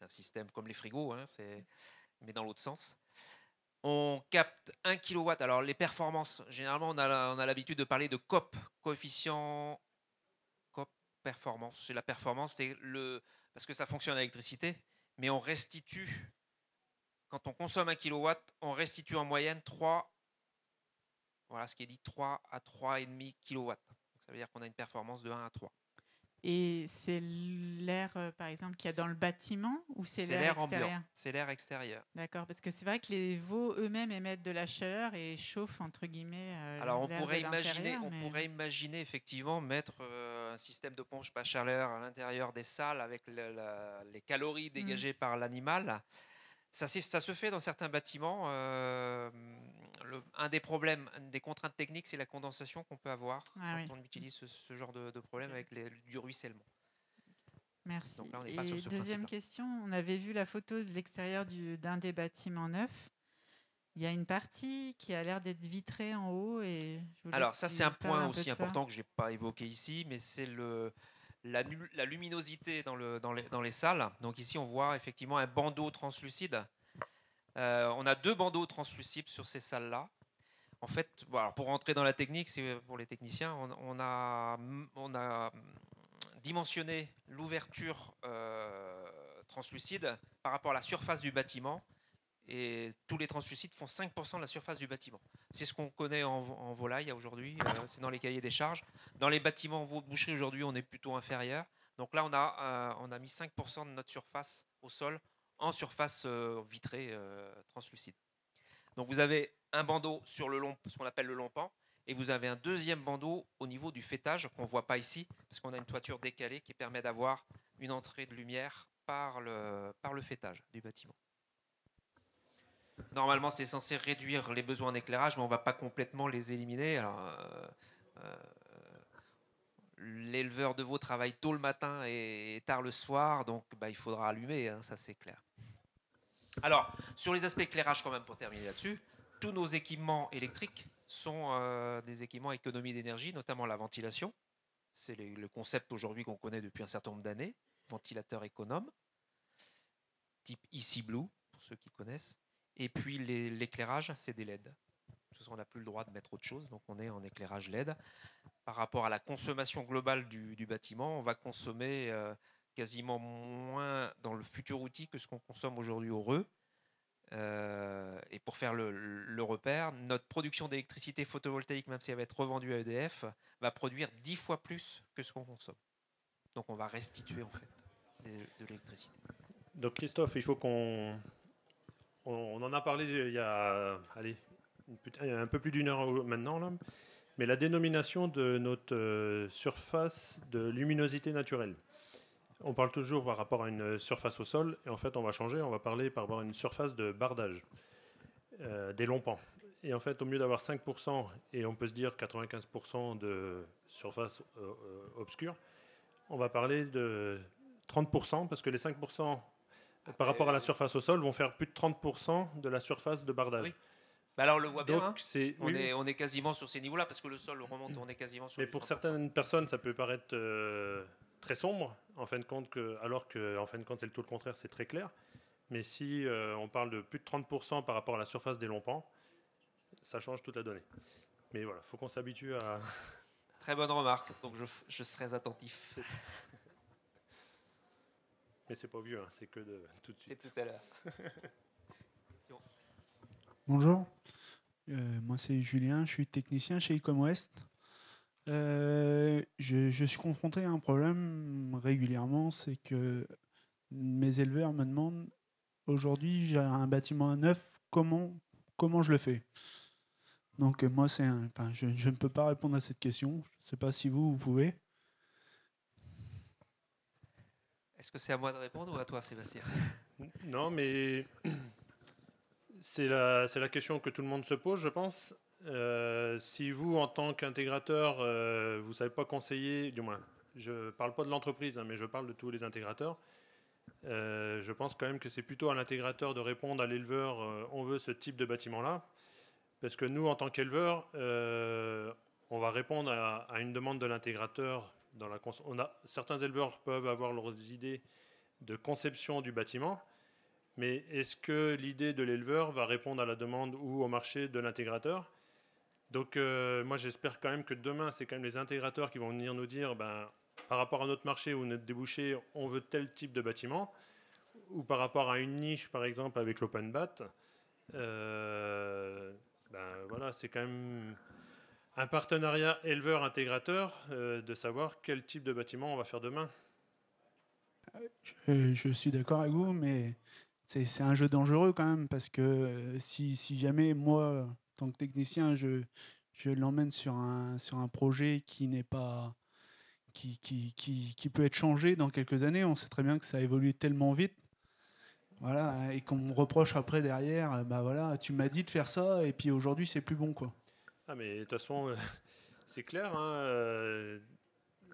un système comme les frigos, hein, mais dans l'autre sens. On capte 1 kW. Alors les performances, généralement on a l'habitude de parler de COP, coefficient COP performance. C'est la performance, parce que ça fonctionne à l'électricité, mais on restitue, quand on consomme 1 kW, on restitue en moyenne 3, voilà ce qui est dit, 3 à 3,5 kW. Ça veut dire qu'on a une performance de 1 à 3. Et c'est l'air, par exemple, qu'il y a dans le bâtiment, ou c'est l'air extérieur? Ambiant. C'est l'air extérieur. D'accord, parce que c'est vrai que les veaux eux-mêmes émettent de la chaleur et chauffent, entre guillemets, alors on l'air pourrait de imaginer, mais... pourrait imaginer effectivement mettre un système de pompe à chaleur à l'intérieur des salles avec les calories dégagées par l'animal. Ça se fait dans certains bâtiments. Un des problèmes, une des contraintes techniques, c'est la condensation qu'on peut avoir quand on utilise ce genre de problème avec du ruissellement. Merci. Donc là, on n'est et pas sur ce deuxième question, on avait vu la photo de l'extérieur d'un des bâtiments neufs. Il y a une partie qui a l'air d'être vitrée en haut. Alors ça, c'est un point aussi important que je n'ai pas évoqué ici, mais c'est la luminosité dans les salles. Donc ici, on voit effectivement un bandeau translucide. On a 2 bandeaux translucides sur ces salles-là. En fait, alors pour rentrer dans la technique, c'est pour les techniciens, on a dimensionné l'ouverture translucide par rapport à la surface du bâtiment. Et tous les translucides font 5% de la surface du bâtiment. C'est ce qu'on connaît en volaille aujourd'hui, c'est dans les cahiers des charges. Dans les bâtiments veau de boucherie aujourd'hui, on est plutôt inférieur. Donc là, on a mis 5% de notre surface au sol en surface vitrée translucide. Donc vous avez un bandeau sur ce qu'on appelle le long pan, et vous avez un deuxième bandeau au niveau du faîtage qu'on ne voit pas ici, parce qu'on a une toiture décalée qui permet d'avoir une entrée de lumière par le faîtage du bâtiment. Normalement, c'est censé réduire les besoins en éclairage, mais on ne va pas complètement les éliminer. Alors, l'éleveur de veaux travaille tôt le matin et tard le soir, donc il faudra allumer, hein, ça c'est clair. Alors, sur les aspects éclairage quand même, pour terminer là-dessus, tous nos équipements électriques sont des équipements à économie d'énergie, notamment la ventilation. C'est le concept aujourd'hui qu'on connaît depuis un certain nombre d'années, ventilateur économe, type EC Blue, pour ceux qui connaissent. Et puis l'éclairage, c'est des LED. On n'a plus le droit de mettre autre chose, donc on est en éclairage LED. Par rapport à la consommation globale du bâtiment, on va consommer quasiment moins dans le futur outil que ce qu'on consomme aujourd'hui au REU. Et pour faire le repère, notre production d'électricité photovoltaïque, même si elle va être revendue à EDF, va produire 10 fois plus que ce qu'on consomme. Donc on va restituer en fait de l'électricité. Donc Christophe, il faut qu'on on en a parlé il y a un peu plus d'une heure maintenant, là, mais la dénomination de notre surface de luminosité naturelle. On parle toujours par rapport à une surface au sol, et en fait on va changer, on va parler par rapport à une surface de bardage, des longs pans. Et en fait, au mieux d'avoir 5%, et on peut se dire 95% de surface obscure, on va parler de 30%, parce que les 5% par rapport à la surface au sol vont faire plus de 30% de la surface de bardage. Oui. Bah alors on le voit bien, Donc, hein. On est quasiment sur ces niveaux-là, parce que le sol remonte, on est quasiment sur mais les pour 30%. certaines personnes, ça peut paraître très sombre, en fin de compte, alors qu'en fin de compte, c'est tout le contraire, c'est très clair. Mais si on parle de plus de 30% par rapport à la surface des longs pans, ça change toute la donnée. Mais voilà, il faut qu'on s'habitue à... Très bonne remarque, donc je serai attentif. Mais c'est pas vieux, hein, c'est que de tout de suite. C'est tout à l'heure. Bonjour, moi c'est Julien, je suis technicien chez Ecom West. Je suis confronté à un problème régulièrement, c'est que mes éleveurs me demandent aujourd'hui j'ai un bâtiment à neuf, comment je le fais? Donc moi je ne peux pas répondre à cette question, je ne sais pas si vous pouvez. Est-ce que c'est à moi de répondre ou à toi, Sébastien? Non, mais c'est la question que tout le monde se pose, je pense. Si vous, en tant qu'intégrateur, vous ne savez pas conseiller, du moins, je ne parle pas de l'entreprise, hein, mais je parle de tous les intégrateurs, je pense quand même que c'est plutôt à l'intégrateur de répondre à l'éleveur, on veut ce type de bâtiment-là, parce que nous, en tant qu'éleveur, on va répondre à une demande de l'intégrateur. Certains éleveurs peuvent avoir leurs idées de conception du bâtiment, mais est-ce que l'idée de l'éleveur va répondre à la demande ou au marché de l'intégrateur? Donc moi j'espère quand même que demain c'est quand même les intégrateurs qui vont venir nous dire par rapport à notre marché ou notre débouché on veut tel type de bâtiment, ou par rapport à une niche par exemple avec l'open bat, voilà, c'est quand même un partenariat éleveur-intégrateur de savoir quel type de bâtiment on va faire demain. Je suis d'accord avec vous, mais c'est un jeu dangereux quand même, parce que si jamais moi, en tant que technicien, je l'emmène sur un projet qui n'est pas qui peut être changé dans quelques années, on sait très bien que ça évolue tellement vite. Voilà, et qu'on me reproche après derrière, voilà, tu m'as dit de faire ça, et puis aujourd'hui c'est plus bon, quoi. Ah mais de toute façon, c'est clair, hein,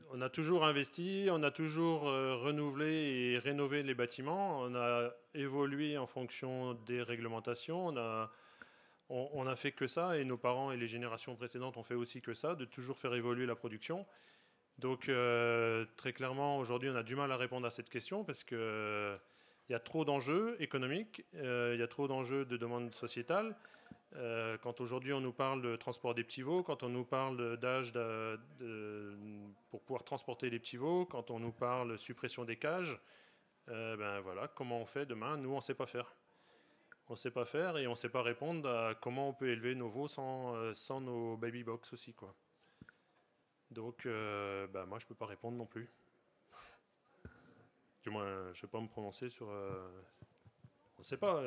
on a toujours investi, on a toujours renouvelé et rénové les bâtiments, on a évolué en fonction des réglementations, on a fait que ça, et nos parents et les générations précédentes ont fait aussi que ça, de toujours faire évoluer la production. Donc très clairement, aujourd'hui, on a du mal à répondre à cette question parce que il y a trop d'enjeux économiques, il y a trop d'enjeux de demande sociétale. Quand aujourd'hui on nous parle de transport des petits veaux, quand on nous parle d'âge pour pouvoir transporter les petits veaux, quand on nous parle de suppression des cages, voilà, comment on fait demain? Nous, on ne sait pas faire. On ne sait pas faire et on ne sait pas répondre à comment on peut élever nos veaux sans nos baby box aussi, quoi. Donc, moi, je ne peux pas répondre non plus. Du moins, je ne vais pas me prononcer sur... on ne sait pas.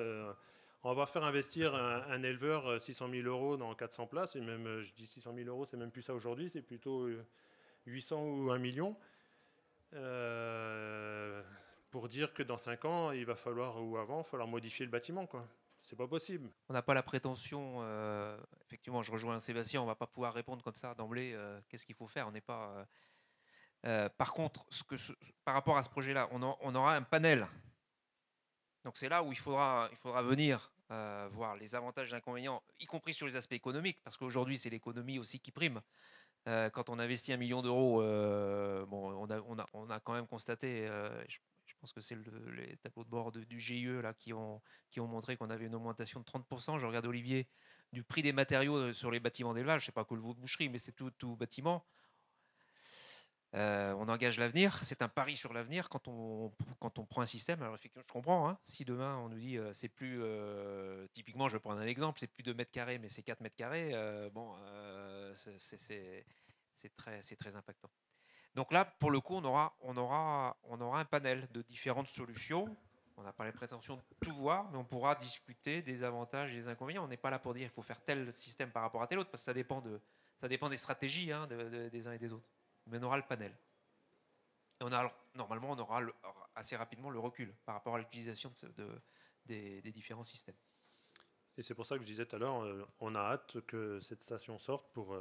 On va faire investir un éleveur 600 000 euros dans 400 places. Et même, je dis 600 000 euros, c'est même plus ça aujourd'hui. C'est plutôt 800 ou 1 million. Pour dire que dans 5 ans, il va falloir, ou avant, il va falloir modifier le bâtiment, quoi. C'est pas possible. On n'a pas la prétention, effectivement, je rejoins Sébastien, on ne va pas pouvoir répondre comme ça d'emblée, qu'est-ce qu'il faut faire, on n'est pas... par contre, par rapport à ce projet-là, on aura un panel. Donc c'est là où il faudra venir voir les avantages et inconvénients, y compris sur les aspects économiques, parce qu'aujourd'hui, c'est l'économie aussi qui prime. Quand on investit 1 million d'euros, on a quand même constaté, je pense que c'est les tableaux de bord du GIE là, qui ont montré qu'on avait une augmentation de 30%. Je regarde Olivier, du prix des matériaux sur les bâtiments d'élevage, c'est pas que le veau de boucherie, mais c'est tout bâtiment. On engage l'avenir, c'est un pari sur l'avenir quand on prend un système. Alors effectivement, je comprends, hein, si demain on nous dit c'est plus, typiquement, je vais prendre un exemple, c'est plus 2 mètres carrés, mais c'est 4 mètres carrés, c'est très impactant. Donc là, pour le coup, on aura un panel de différentes solutions On n'a pas les prétentions de tout voir, mais on pourra discuter des avantages et des inconvénients. On n'est pas là pour dire qu'il faut faire tel système par rapport à tel autre, parce que ça dépend des stratégies hein, des uns et des autres. Mais on aura le panel. Et normalement, on aura assez rapidement le recul par rapport à l'utilisation des différents systèmes. Et c'est pour ça que je disais tout à l'heure, on a hâte que cette station sorte pour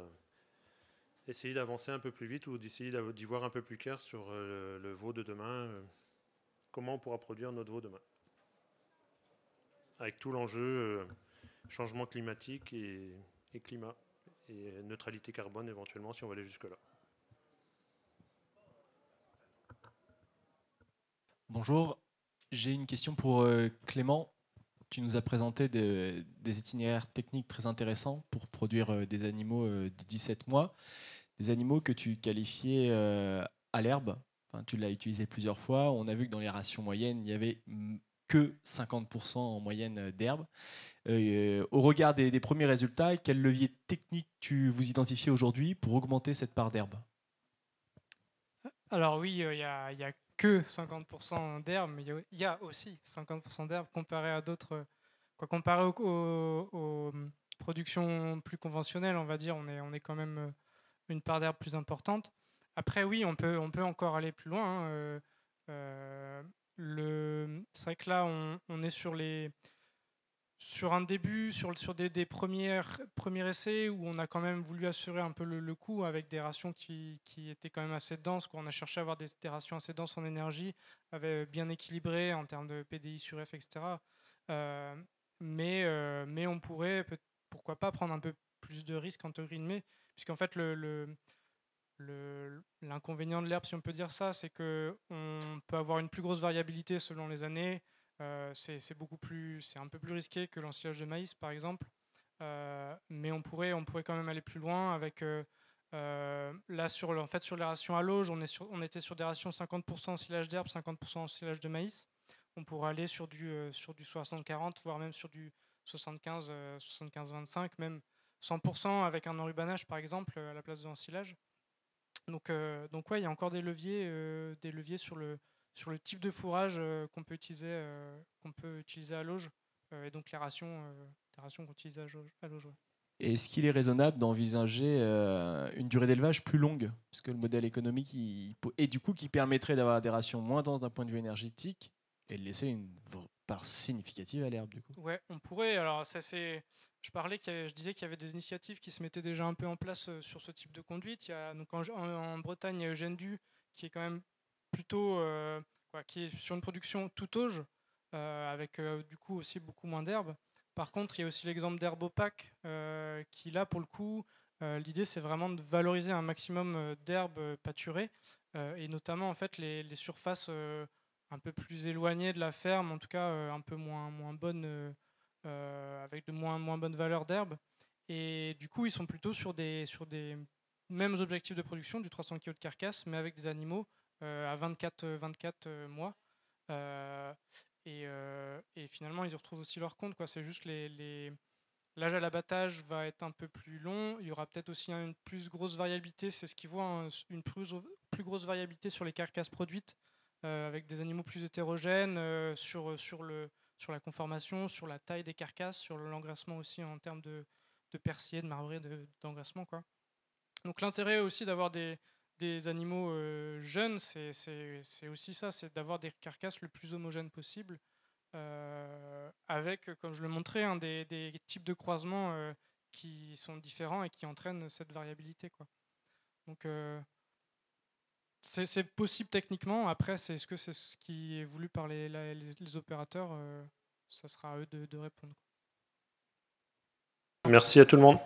essayer d'avancer un peu plus vite ou d'essayer d'y voir un peu plus clair sur le veau de demain. Comment on pourra produire notre veau demain. Avec tout l'enjeu changement climatique et climat. Et neutralité carbone éventuellement si on va aller jusque-là. Bonjour, j'ai une question pour Clément. Tu nous as présenté des itinéraires techniques très intéressants pour produire des animaux de 17 mois, des animaux que tu qualifiais à l'herbe. Enfin, tu l'as utilisé plusieurs fois. On a vu que dans les rations moyennes, il n'y avait que 50% en moyenne d'herbe. Au regard des premiers résultats, quel levier technique vous identifiez aujourd'hui pour augmenter cette part d'herbe? Alors oui, il y a que 50% d'herbe, mais il y a aussi 50% d'herbe comparé à d'autres. Comparé aux productions plus conventionnelles, on va dire, on est quand même une part d'herbe plus importante. Après, oui, on peut encore aller plus loin. Hein. C'est vrai que là, on est sur un début, sur des premiers essais où on a quand même voulu assurer un peu le coût avec des rations qui étaient quand même assez denses. On a cherché à avoir des rations assez denses en énergie, bien équilibrées en termes de PDI sur F, etc. Mais on pourrait, pourquoi pas, prendre un peu plus de risques entre guillemets, puisqu'en fait, l'inconvénient de l'herbe, si on peut dire ça, c'est qu'on peut avoir une plus grosse variabilité selon les années. C'est un peu plus risqué que l'ensilage de maïs, par exemple. Mais on pourrait quand même aller plus loin avec... là, sur les rations à l'auge, on était sur des rations 50% ensilage d'herbe, 50% ensilage de maïs. On pourrait aller sur du 60-40, voire même sur du 75-25, même 100% avec un enrubanage, par exemple, à la place de l'ensilage. Donc ouais, il y a encore des leviers sur le type de fourrage qu'on peut utiliser à l'auge, et donc les rations qu'on utilise à l'auge. Ouais. Est-ce qu'il est raisonnable d'envisager une durée d'élevage plus longue, puisque le modèle économique et du coup qui permettrait d'avoir des rations moins denses d'un point de vue énergétique et de laisser une part significative à l'herbe du coup? Ouais, on pourrait. Alors je disais qu'il y avait des initiatives qui se mettaient déjà un peu en place sur ce type de conduite. Il y a, donc en Bretagne, il y a Eugène Du qui est quand même plutôt qui est sur une production tout auge, avec du coup aussi beaucoup moins d'herbe. Par contre, il y a aussi l'exemple d'herbe opaque qui là pour le coup, l'idée c'est vraiment de valoriser un maximum d'herbe pâturée et notamment en fait les surfaces un peu plus éloignées de la ferme, en tout cas un peu moins bonnes, avec de moins bonne valeur d'herbe. Et du coup, ils sont plutôt sur des mêmes objectifs de production, du 300 kg de carcasse, mais avec des animaux à 24 mois. Et finalement, ils y retrouvent aussi leur compte. C'est juste l'âge à l'abattage va être un peu plus long. Il y aura peut-être aussi une plus grosse variabilité. C'est ce qu'ils voient, une plus grosse variabilité sur les carcasses produites, avec des animaux plus hétérogènes, sur la conformation, sur la taille des carcasses, sur l'engraissement aussi en termes de persillé, de marbré, d'engraissement. Donc l'intérêt aussi d'avoir des animaux jeunes, c'est aussi ça, c'est d'avoir des carcasses le plus homogènes possible, avec, comme je le montrais, des types de croisements qui sont différents et qui entraînent cette variabilité. Donc c'est possible techniquement. Après, est-ce que c'est ce qui est voulu par les opérateurs? Ça sera à eux de répondre. Merci à tout le monde.